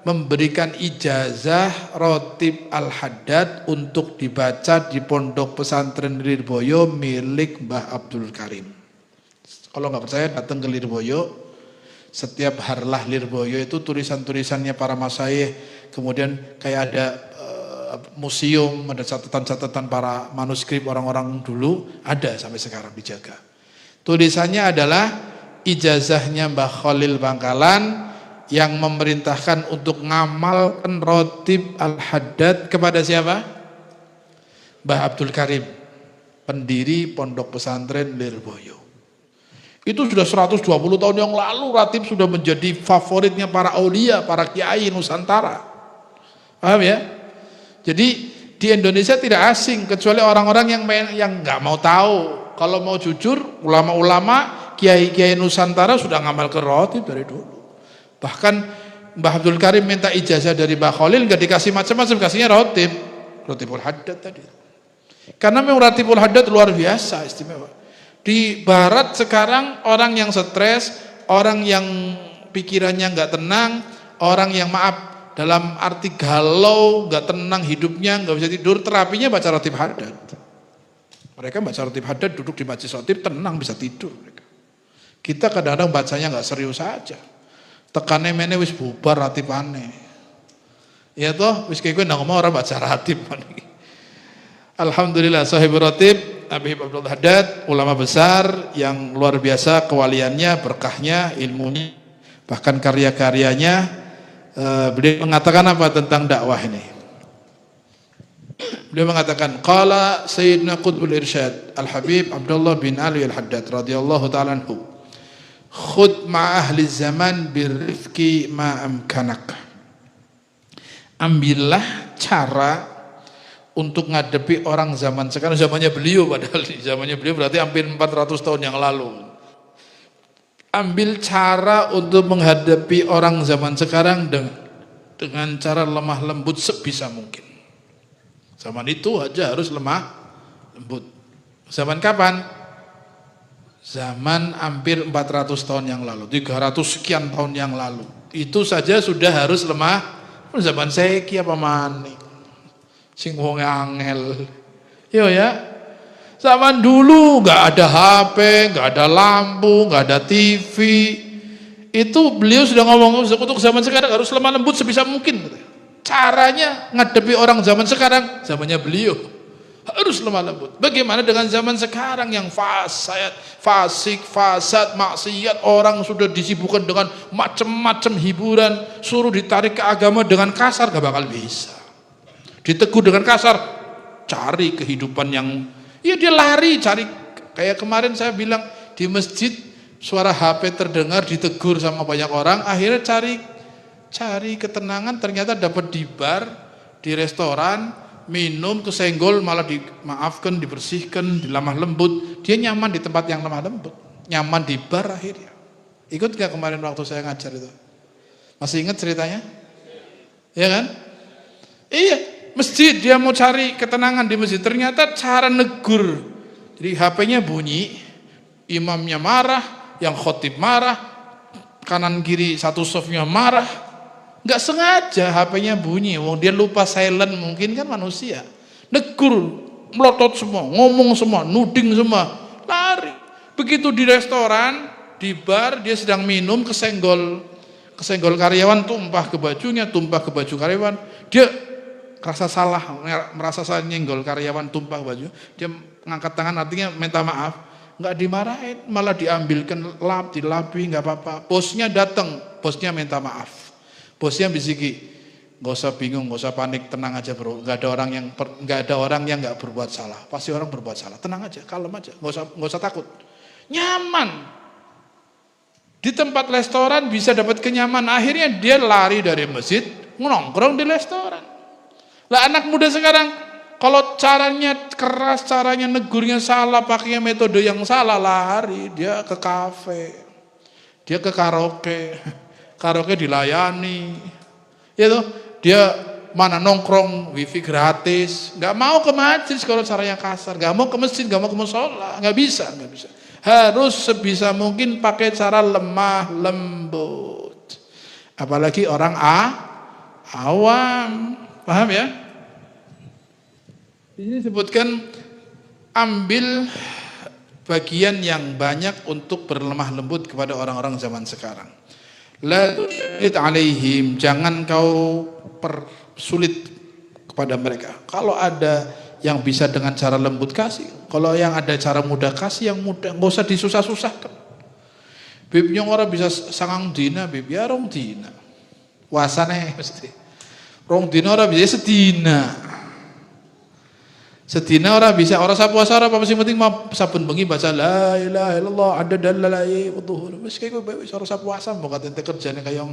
Speaker 1: memberikan ijazah Rotib Al-Haddad untuk dibaca di Pondok Pesantren Lirboyo milik Mbah Abdul Karim. Kalau nggak percaya datang ke Lirboyo, setiap harlah Lirboyo itu tulisan-tulisannya para masyayikh, kemudian kayak ada museum, ada catatan-catatan para manuskrip orang-orang dulu, ada sampai sekarang dijaga. Tulisannya adalah ijazahnya Mbah Khalil Bangkalan yang memerintahkan untuk ngamalkan Rotib Al-Haddad kepada siapa? Mbah Abdul Karim, pendiri Pondok Pesantren Lirboyo. Itu sudah 120 tahun yang lalu Rotib sudah menjadi favoritnya para aulia, para kiai Nusantara. Paham ya? Jadi di Indonesia tidak asing kecuali orang-orang yang nggak mau tahu. Kalau mau jujur, ulama-ulama, kiai-kiai Nusantara sudah ngamal ke Rotib dari dulu. Bahkan Mbah Abdul Karim minta ijazah dari Mbah Khalil, nggak dikasih macam-macam, kasihnya Rotibul Haddad tadi. Karena memang Rotibul Haddad luar biasa istimewa. Di Barat sekarang orang yang stres, orang yang pikirannya nggak tenang, orang yang maaf dalam arti galau, nggak tenang hidupnya, nggak bisa tidur, terapinya baca Rotib Haddad. Mereka baca Rotib Haddad, duduk di majelis Rotib, tenang bisa tidur mereka. Kita kadang-kadang bacanya nggak serius saja. Tekane mene wis bubar ratibane. Ya toh, wis kowe nang omah ora baca ratib. Alhamdulillah sahibul ratib Habib Abdul Haddad, ulama besar yang luar biasa kewaliannya, berkahnya, ilmunya, bahkan karya-karyanya. Beliau mengatakan apa tentang dakwah ini? Beliau mengatakan qala Sayyidina Qutbul Irsyad Al-Habib Abdullah bin Ali Al-Haddad radhiyallahu ta'ala anhu, khud ma'ahli zaman birrifqi ma'amkanak. Ambillah cara untuk ngadepi orang zaman sekarang, zamannya beliau, padahal zamannya beliau berarti hampir 400 tahun yang lalu. Ambil cara untuk menghadapi orang zaman sekarang dengan cara lemah lembut sebisa mungkin. Zaman itu aja harus lemah lembut. Zaman kapan? Zaman hampir 400 tahun yang lalu, 300 sekian tahun yang lalu. Itu saja sudah harus lemah. Zaman saiki apa maning? Sing wong angel. Yo ya. Zaman dulu nggak ada HP, nggak ada lampu, nggak ada TV. Itu beliau sudah ngomong untuk zaman sekarang harus lemah lembut sebisa mungkin. Caranya ngadepi orang zaman sekarang, zamannya beliau harus lemah lembut. Bagaimana dengan zaman sekarang yang fasik, fasad, maksiat, orang sudah disibukkan dengan macam-macam hiburan, suruh ditarik ke agama dengan kasar gak bakal bisa. Ditegur dengan kasar, cari kehidupan yang, ya dia lari cari. Kayak kemarin saya bilang di masjid suara HP terdengar, ditegur sama banyak orang, akhirnya cari ketenangan, ternyata dapat di bar, di restoran, minum, kesenggol, malah dimaafkan, dibersihkan, dilemah lembut. Dia nyaman di tempat yang lemah lembut, nyaman di bar akhirnya. Ikut gak kemarin waktu saya ngajar itu? Masih ingat ceritanya? Ya kan? Iya. Masjid, dia mau cari ketenangan di masjid, ternyata cara negur. Jadi HP-nya bunyi, imamnya marah, yang khotib marah, kanan kiri satu softnya marah. Nggak sengaja HP-nya bunyi, wong dia lupa silent, mungkin kan manusia. Negur, melotot semua, ngomong semua, nuding semua, lari. Begitu di restoran, di bar, dia sedang minum, kesenggol karyawan, tumpah ke bajunya, tumpah ke baju karyawan. Dia merasa salah nyenggol karyawan, tumpah baju, dia ngangkat tangan, artinya minta maaf. Nggak dimarahin, malah diambilkan dilapi, nggak apa-apa. Bosnya datang, bosnya minta maaf. Bosnya bisiki, nggak usah bingung, nggak usah panik, tenang aja bro. Nggak ada orang yang nggak berbuat salah. Pasti orang berbuat salah. Tenang aja, kalem aja, nggak usah takut. Nyaman. Di tempat restoran bisa dapat kenyamanan. Akhirnya dia lari dari masjid, nongkrong di restoran. Lah anak muda sekarang kalau caranya keras, caranya negurnya salah, pakainya metode yang salah, lari dia ke kafe, dia ke karaoke, karaoke dilayani, itu dia mana nongkrong, wifi gratis, nggak mau ke majelis kalau caranya kasar, nggak mau ke masjid, nggak mau ke musola, nggak bisa. Harus sebisa mungkin pakai cara lemah lembut, apalagi orang awam, paham ya? Di sini disebutkan ambil bagian yang banyak untuk berlemah lembut kepada orang-orang zaman sekarang. La tu'id alaihim, jangan kau persulit kepada mereka. Kalau ada yang bisa dengan cara lembut kasih, kalau yang ada cara mudah kasih yang mudah, nggak usah disusah-susahkan. Bib yang orang bisa sangang dina, bib ya rong dina, wasane mesti. Rong dina orang bisa sedina orang bisa, orang puasa orang apa sih penting mah sabun bengi baca la ilaha illallah ada dalalai wuduh. Wis kowe wis ora puasa mbok katene kerjane kaya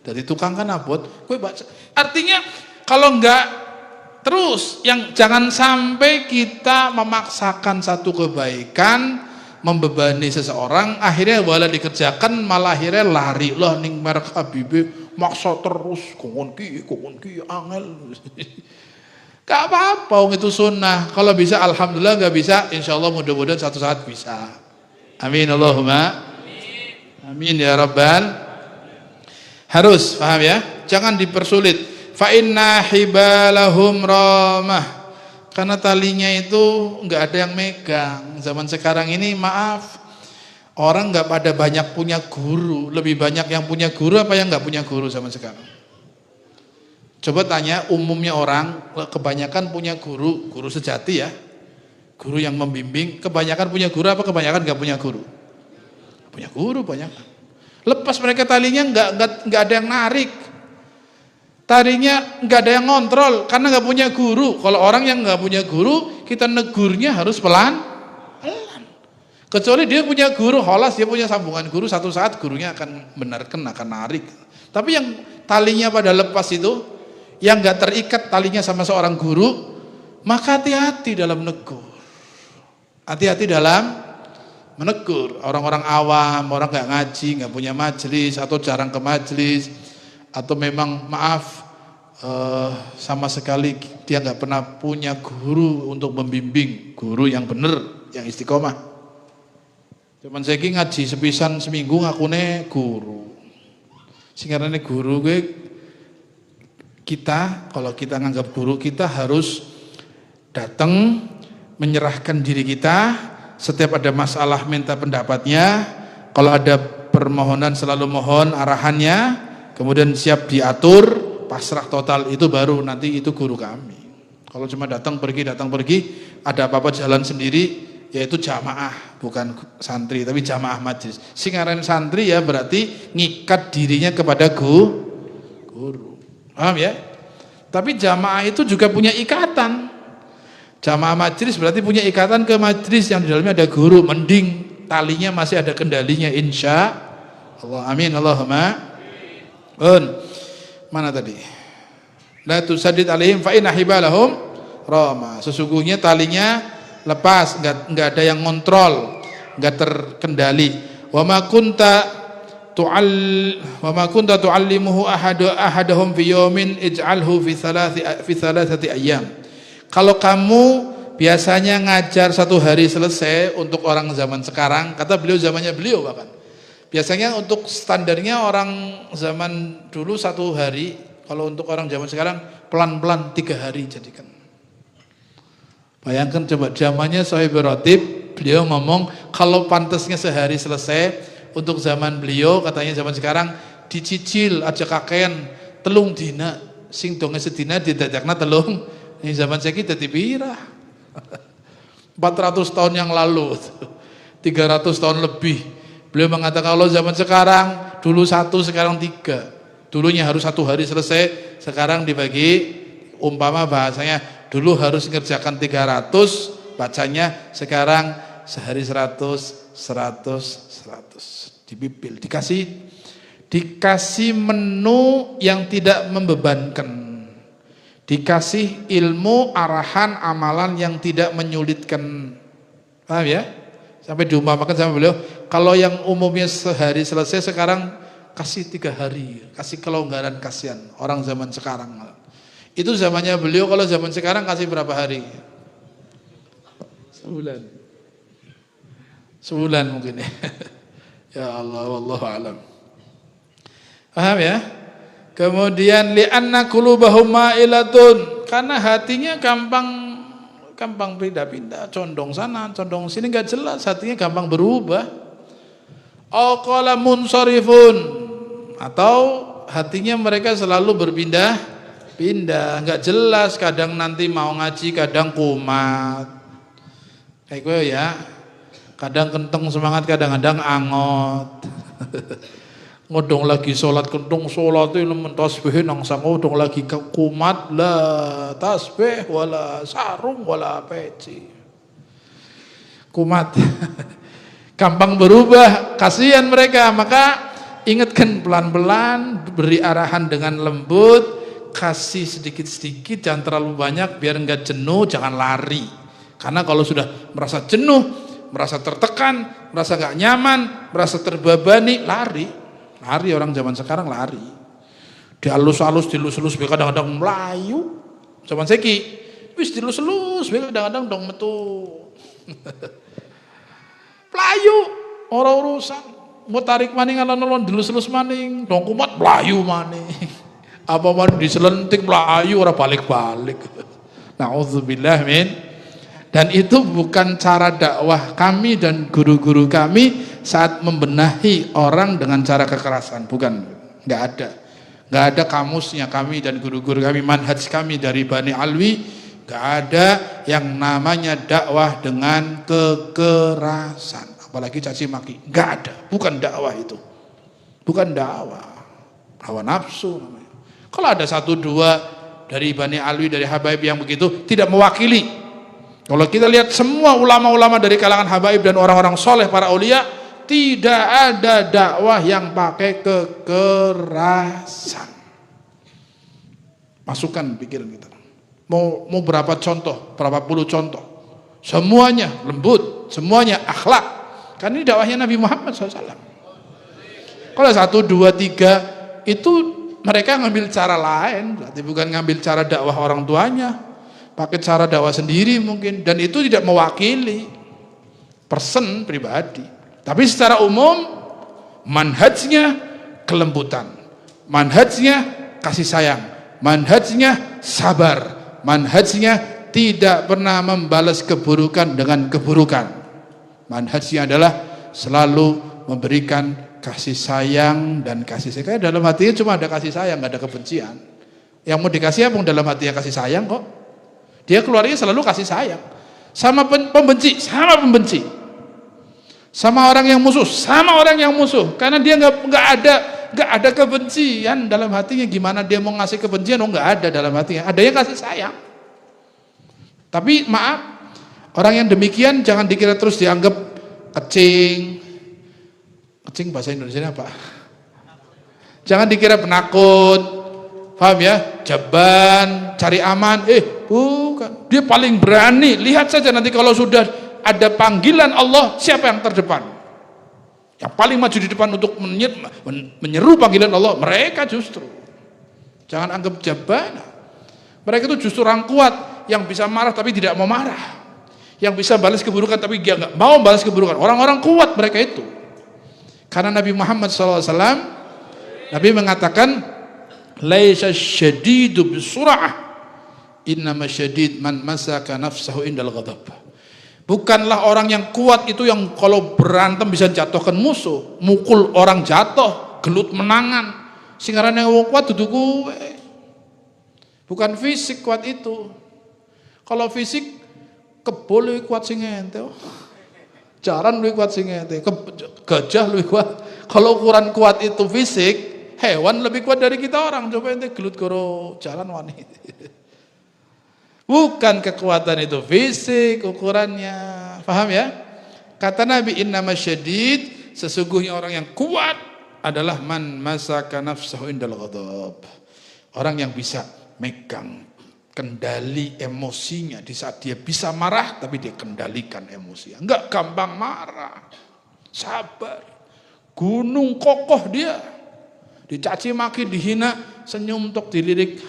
Speaker 1: dari tukang kan abot, kowe baca. Artinya kalau enggak terus yang jangan sampai kita memaksakan satu kebaikan membebani seseorang akhirnya wala dikerjakan malah akhirnya lari lah ning merek Habibi maksa terus kongon ki angel. Gak apa-apa, itu sunnah. Kalau bisa alhamdulillah, gak bisa insya Allah mudah-mudahan satu saat bisa. Amin Allahumma amin ya rabbal. Harus paham ya, jangan dipersulit. Fa inna hibalahum ramah, karena talinya itu gak ada yang megang. Zaman sekarang ini maaf, orang gak pada banyak punya guru. Lebih banyak yang punya guru apa yang gak punya guru zaman sekarang? Coba tanya umumnya orang, kebanyakan punya guru sejati ya, guru yang membimbing. Kebanyakan punya guru apa kebanyakan nggak punya guru? Punya guru banyak. Lepas mereka talinya nggak ada yang narik, talinya nggak ada yang ngontrol karena nggak punya guru. Kalau orang yang nggak punya guru, kita negurnya harus pelan. Kecuali dia punya guru, holas dia punya sambungan guru, satu saat gurunya akan benarkan, akan narik. Tapi yang talinya pada lepas itu, yang gak terikat talinya sama seorang guru, maka hati-hati dalam menegur. Hati-hati dalam menegur. Orang-orang awam, orang gak ngaji, gak punya majelis, atau jarang ke majelis, atau memang maaf, sama sekali dia gak pernah punya guru untuk membimbing, guru yang benar, yang istiqomah. Cuman saya ngaji sepisan seminggu ngakune guru. Singkarannya guru gue, kita, kalau kita nganggap guru, kita harus datang menyerahkan diri kita, setiap ada masalah minta pendapatnya, kalau ada permohonan selalu mohon arahannya, kemudian siap diatur, pasrah total, itu baru nanti itu guru kami. Kalau cuma datang pergi, ada apa-apa jalan sendiri, yaitu jamaah, bukan santri, tapi jamaah majelis. Singkaran santri ya berarti ngikat dirinya kepada guru. Paham ya? Tapi jamaah itu juga punya ikatan. Jamaah majelis berarti punya ikatan ke majelis yang di dalamnya ada guru. Mending talinya masih ada kendalinya, insya Allah. Amin Allahumma. Mana tadi? La tusaddid alaihim fa inna hibalahum rama. Sesungguhnya talinya lepas, enggak ada yang ngontrol, enggak terkendali. Wa ma kunta tu'allimuhu ahadahum fi yawmin ij'alhu fi thalathati ayyam. Kalau kamu biasanya ngajar satu hari selesai untuk orang zaman sekarang, kata beliau zamannya beliau bahkan. Biasanya untuk standarnya orang zaman dulu satu hari, kalau untuk orang zaman sekarang pelan-pelan 3 hari jadikan. Bayangkan coba zamannya Sohibul Ratib, beliau ngomong kalau pantasnya sehari selesai. Untuk zaman beliau katanya zaman sekarang dicicil aja kakean telung dina sing donge sedina didadakna telung. Ini zaman saiki dadi pira? 400 tahun yang lalu, 300 tahun lebih. Beliau mengatakan kalau zaman sekarang dulu 1 sekarang 3. Dulunya harus 1 hari selesai, sekarang dibagi, umpama bahasanya dulu harus ngerjakan 300 bacanya, sekarang sehari 100 dipipil, dikasih menu yang tidak membebankan, dikasih ilmu, arahan, amalan yang tidak menyulitkan. Paham ya? Sampai diumpamakan sama beliau, kalau yang umumnya sehari selesai, sekarang kasih 3 hari, kasih kelonggaran, kasihan orang zaman sekarang. Itu zamannya beliau, kalau zaman sekarang kasih berapa hari? Sebulan mungkin ya. Ya Allah, wallahu alam. Paham ya? Kemudian li'anna qulubahum ma'ilatun, karena hatinya gampang pindah-pindah, condong sana, condong sini, enggak jelas, hatinya gampang berubah. Au qala munsharifun, atau hatinya mereka selalu berpindah-pindah, enggak jelas, kadang nanti mau ngaji, kadang kumat. Kayak gue ya. Kadang kenteng semangat, kadang-kadang angot. Ngodong lagi sholat, kentong sholat itu tasbih nang sang ngodong lagi kumat lah, tasbih wala sarung wala peci. Kumat. Gampang berubah, kasihan mereka. Maka ingatkan pelan-pelan, beri arahan dengan lembut, kasih sedikit-sedikit, jangan terlalu banyak biar enggak jenuh, jangan lari. Karena kalau sudah merasa jenuh, merasa tertekan, merasa gak nyaman, merasa terbebani, lari orang zaman sekarang lari. Dihalus-halus, dilus-lus, kadang-kadang melayu. Zaman seki, wis dilus-lus, kadang-kadang dong metu. Melayu, orang urusan. Mau tarik maning alon-alon, dilus-lus maning, dong kumat melayu maning. Apa mau diselentik melayu, orang balik-balik. Na'udzubillah min. Dan itu bukan cara dakwah kami dan guru-guru kami saat membenahi orang dengan cara kekerasan, bukan, nggak ada kamusnya kami dan guru-guru kami, manhaj kami dari Bani Alwi, nggak ada yang namanya dakwah dengan kekerasan, apalagi caci maki, nggak ada, bukan dakwah itu, bukan dakwah, hawa nafsu namanya. Kalau ada 1-2 dari Bani Alwi, dari Habaib yang begitu, tidak mewakili. Kalau kita lihat semua ulama-ulama dari kalangan habaib dan orang-orang soleh, para aulia, tidak ada dakwah yang pakai kekerasan. Masukkan pikiran kita. Mau berapa contoh, berapa puluh contoh. Semuanya lembut, semuanya akhlak. Kan ini dakwahnya Nabi Muhammad SAW. Kalau 1, 2, 3 itu mereka ngambil cara lain, berarti bukan ngambil cara dakwah orang tuanya. Pakai cara dakwah sendiri mungkin, dan itu tidak mewakili person pribadi. Tapi secara umum manhajnya kelembutan, manhajnya kasih sayang, manhajnya sabar, manhajnya tidak pernah membalas keburukan dengan keburukan. Manhajnya adalah selalu memberikan kasih sayang dan kasih sayang. Dalam hatinya cuma ada kasih sayang, nggak ada kebencian. Yang mau dikasih apa dalam hatinya kasih sayang kok. Dia keluarnya selalu kasih sayang. Sama pembenci, sama pembenci. Sama orang yang musuh, sama orang yang musuh. Karena dia nggak ada kebencian dalam hatinya. Gimana dia mau ngasih kebencian? Nggak ada dalam hatinya. Adanya kasih sayang. Tapi maaf, orang yang demikian jangan dikira terus dianggap kecing. Kecing bahasa Indonesia apa? Jangan dikira penakut. Paham ya? Jaban, cari aman. Bukan. Dia paling berani. Lihat saja nanti kalau sudah ada panggilan Allah, siapa yang terdepan? Yang paling maju di depan untuk menyeru panggilan Allah, mereka justru. Jangan anggap jaban. Mereka itu justru orang kuat, yang bisa marah tapi tidak mau marah. Yang bisa balas keburukan tapi dia nggak mau balas keburukan. Orang-orang kuat mereka itu. Karena Nabi Muhammad SAW, Nabi mengatakan, laisa syadidu bisur'ah, innama syadid man masaka nafsahu indal ghadab. Bukanlah orang yang kuat itu yang kalau berantem bisa jatuhkan musuh, mukul orang jatuh, gelut menangan. Singgaran yang kuat duduk gue. Bukan fisik kuat itu. Kalau fisik kebol lebih kuat sing ente. Jaran lebih kuat sing ente. Gajah lebih kuat. Kalau ukuran kuat itu fisik, hewan lebih kuat dari kita orang. Coba ente gelut goro jalan wani. Bukan kekuatan itu fisik ukurannya. Paham ya? Kata Nabi, innama syadid, sesungguhnya orang yang kuat adalah man masaka nafsahu indal ghadab. Orang yang bisa megang kendali emosinya di saat dia bisa marah, tapi dia kendalikan emosinya. Enggak gampang marah, sabar, gunung kokoh dia, dicaci maki, dihina, senyum tok dilirik.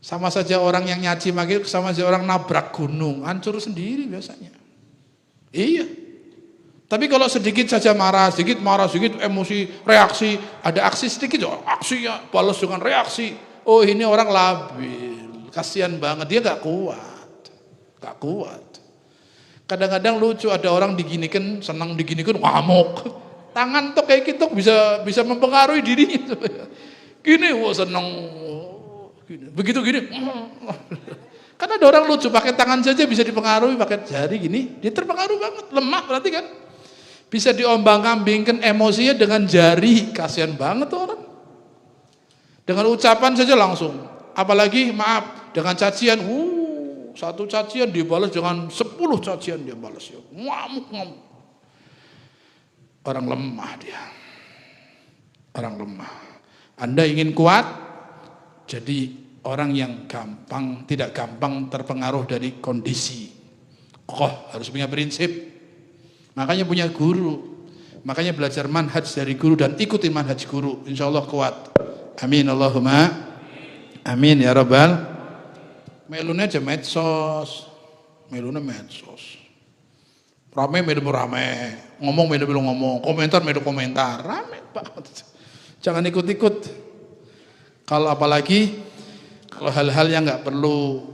Speaker 1: Sama saja orang yang nyaci maki, sama saja orang nabrak gunung, hancur sendiri biasanya. Iya. Tapi kalau sedikit saja marah, sedikit emosi, reaksi, ada aksi sedikit, aksinya balas dengan reaksi. Oh ini orang labil, kasihan banget, dia gak kuat. Kadang-kadang lucu, ada orang diginikan, senang diginikan, ngamuk. Tangan tuh kayak gitu bisa mempengaruhi dirinya. Gini, wah senang, begitu gini. Kan ada orang lucu, pakai tangan saja bisa dipengaruhi, pakai jari gini, dia terpengaruh banget, lemah berarti kan. Bisa diombang-ambingkan emosinya dengan jari, kasihan banget tuh orang. Dengan ucapan saja langsung, apalagi maaf dengan cacian, satu cacian dibalas dengan 10 cacian dia balas ya, ngamuk. Orang lemah dia, orang lemah. Anda ingin kuat, jadi orang yang tidak gampang terpengaruh dari kondisi. Harus punya prinsip, makanya punya guru, makanya belajar manhaj dari guru dan ikuti manhaj guru, insya Allah kuat. Amin Allahumma amin ya rabbal. Melune aja medsos, rame rame, ngomong ngomong, komentar rame banget. Jangan ikut-ikut. Kalau apalagi kalau hal-hal yang nggak perlu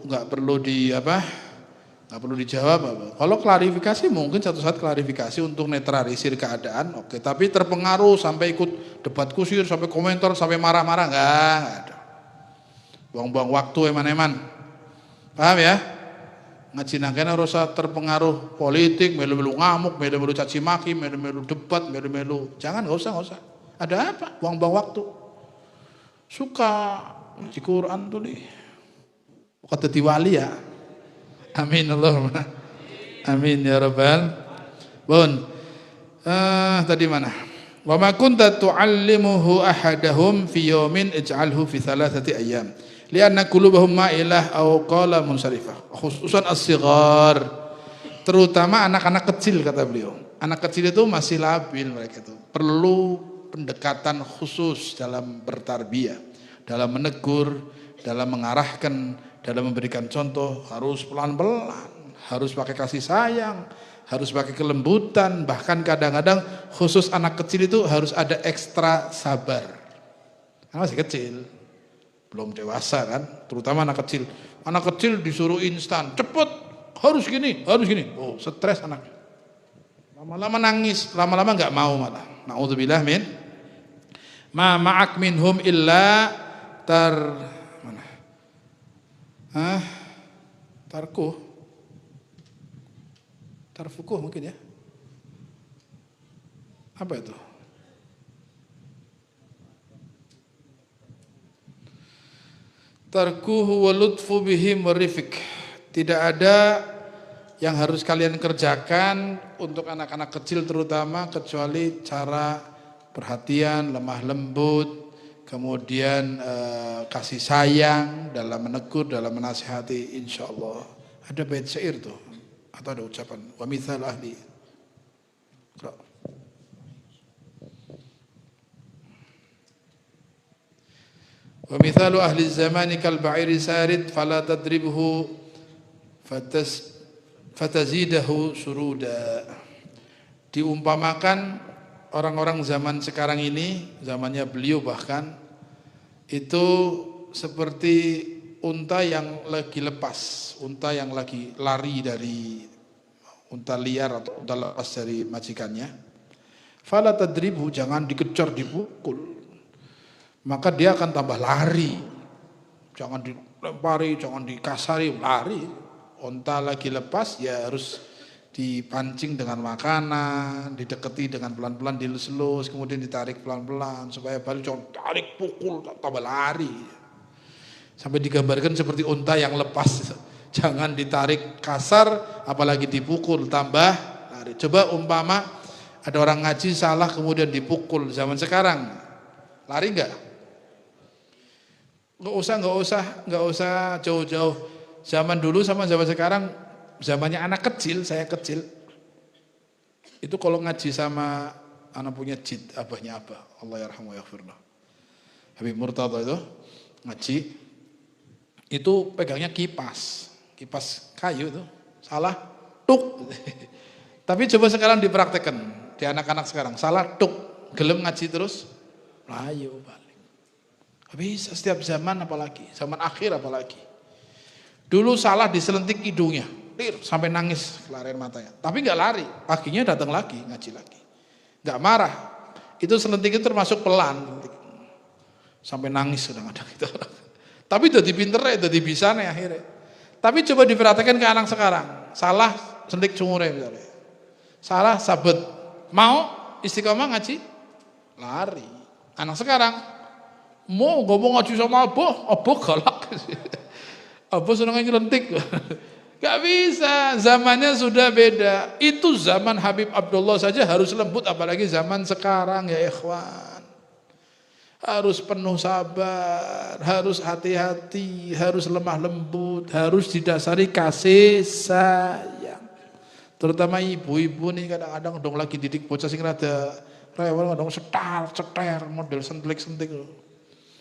Speaker 1: dijawab. Kalau klarifikasi mungkin satu saat klarifikasi untuk netralisir keadaan, oke. Tapi terpengaruh sampai ikut debat kusir, sampai komentar, sampai marah-marah, nggak ada. Buang-buang waktu eman-eman. Paham ya? Ngaji nangkena rasa terpengaruh politik, melu-melu ngamuk, melu-melu caci maki, melu-melu debat, melu-melu. Jangan, nggak usah. Ada apa? Buang-buang waktu. Suka ngaji Quran tuh nih. Kata wali ya. Amin Allahumma amin ya rabbal. Tadi mana? Wa ma kunta tu'allimuhu ahadahum fi yawmin ij'alhu fi 3 ayyam li'anna qulubahum ma'ilah aw qala munsharifah, khususan as-sighar, terutama anak-anak kecil kata beliau. Anak kecil itu masih labil, mereka itu perlu pendekatan khusus dalam bertarbiyah, dalam menegur, dalam mengarahkan, dalam memberikan contoh, harus pelan-pelan, harus pakai kasih sayang, harus pakai kelembutan, bahkan kadang-kadang khusus anak kecil itu harus ada ekstra sabar. Karena masih kecil, belum dewasa kan, terutama anak kecil. Anak kecil disuruh instan, cepet, harus gini, oh stres anak. Lama-lama nangis, lama-lama nggak mau malah. Na'udzubillah min ma ma'ak minhum illa tarfukuh mungkin ya. Apa itu? Tarkuhu wa lutfu bihim wa rifik. Tidak ada yang harus kalian kerjakan untuk anak-anak kecil terutama kecuali cara perhatian, lemah lembut, kemudian kasih sayang dalam menegur, dalam menasihati, insyaallah. Ada bait syair tuh atau ada ucapan wa mithal ahli. Wa mithalu ahli zamani kal ba'iri sarid fala tadribhu fatazidahu suruda. Diumpamakan orang-orang zaman sekarang ini, zamannya beliau bahkan, itu seperti unta yang lagi lepas, unta yang lagi lari dari unta liar atau unta lepas dari majikannya. Fala tadribhu, jangan dikejar, dipukul. Maka dia akan tambah lari. Jangan dilempari, jangan dikasari, lari. Unta lagi lepas ya harus dipancing dengan makanan, didekati dengan pelan-pelan, dilus-lus, kemudian ditarik pelan-pelan supaya balik, jangan tarik, pukul, tambah lari. Sampai digambarkan seperti unta yang lepas. Jangan ditarik kasar, apalagi dipukul, tambah lari. Coba umpama ada orang ngaji salah kemudian dipukul zaman sekarang, lari enggak? Nggak usah jauh-jauh. Zaman dulu sama zaman sekarang, zamannya anak kecil, saya kecil. Itu kalau ngaji sama anak punya jid, abahnya abah, Allah yarhamu yaghfirlah. Habib Murtada itu ngaji, itu pegangnya kipas kayu itu, salah, tuk. Tapi coba sekarang dipraktekkan, di anak-anak sekarang, salah, tuk, gelem ngaji terus, layu balik. Bisa setiap zaman apalagi, zaman akhir apalagi. Dulu salah diselentik hidungnya, sampai nangis kelarian matanya. Tapi nggak lari, paginya datang lagi, ngaji lagi. Nggak marah, itu selentik itu termasuk pelan. Sampai nangis kadang-kadang itu. Tapi udah dipinter ya, udah bisa nih akhirnya. Tapi coba diperhatikan ke anak sekarang, salah sentik cungure misalnya. Salah sabet, mau istiqomah ngaji, lari. Anak sekarang, mau ngomong ngaji sama abah galak. Abah seneng ngelentik. Gak bisa, zamannya sudah beda. Itu zaman Habib Abdullah saja harus lembut, apalagi zaman sekarang ya ikhwan. Harus penuh sabar, harus hati-hati, harus lemah lembut, harus didasari kasih sayang. Terutama ibu-ibu nih kadang-kadang dong lagi didik bocah sing rada rewel, kadang cetar, model sentik-sentik.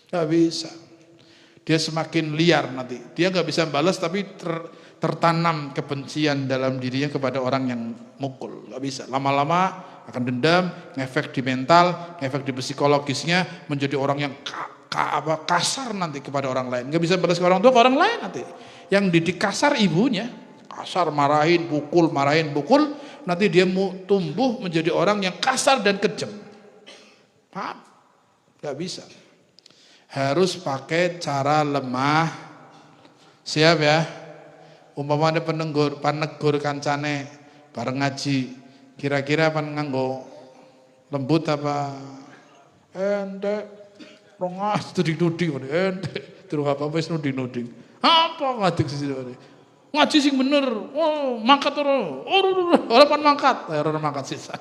Speaker 1: Gak bisa. Dia semakin liar nanti. Dia gak bisa balas tapi tertanam kebencian dalam dirinya kepada orang yang mukul. Gak bisa. Lama-lama akan dendam, ngefek di mental, ngefek di psikologisnya, menjadi orang yang kasar nanti kepada orang lain. Gak bisa balas ke orang tua, ke orang lain nanti. Yang didik kasar ibunya, kasar marahin, pukul, nanti dia tumbuh menjadi orang yang kasar dan kejam. Paham? Gak bisa. Harus pakai cara lemah. Siap ya? Umpamanya penegur kancane bareng ngaji, kira-kira apa nganggo lembut apa ente rongas tuding-tuding ente terus apa wis nuding-nuding apa ngadik sisi ngaji sing bener mangkat ora pan mangkat sisa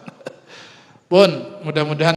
Speaker 1: pun mudah-mudahan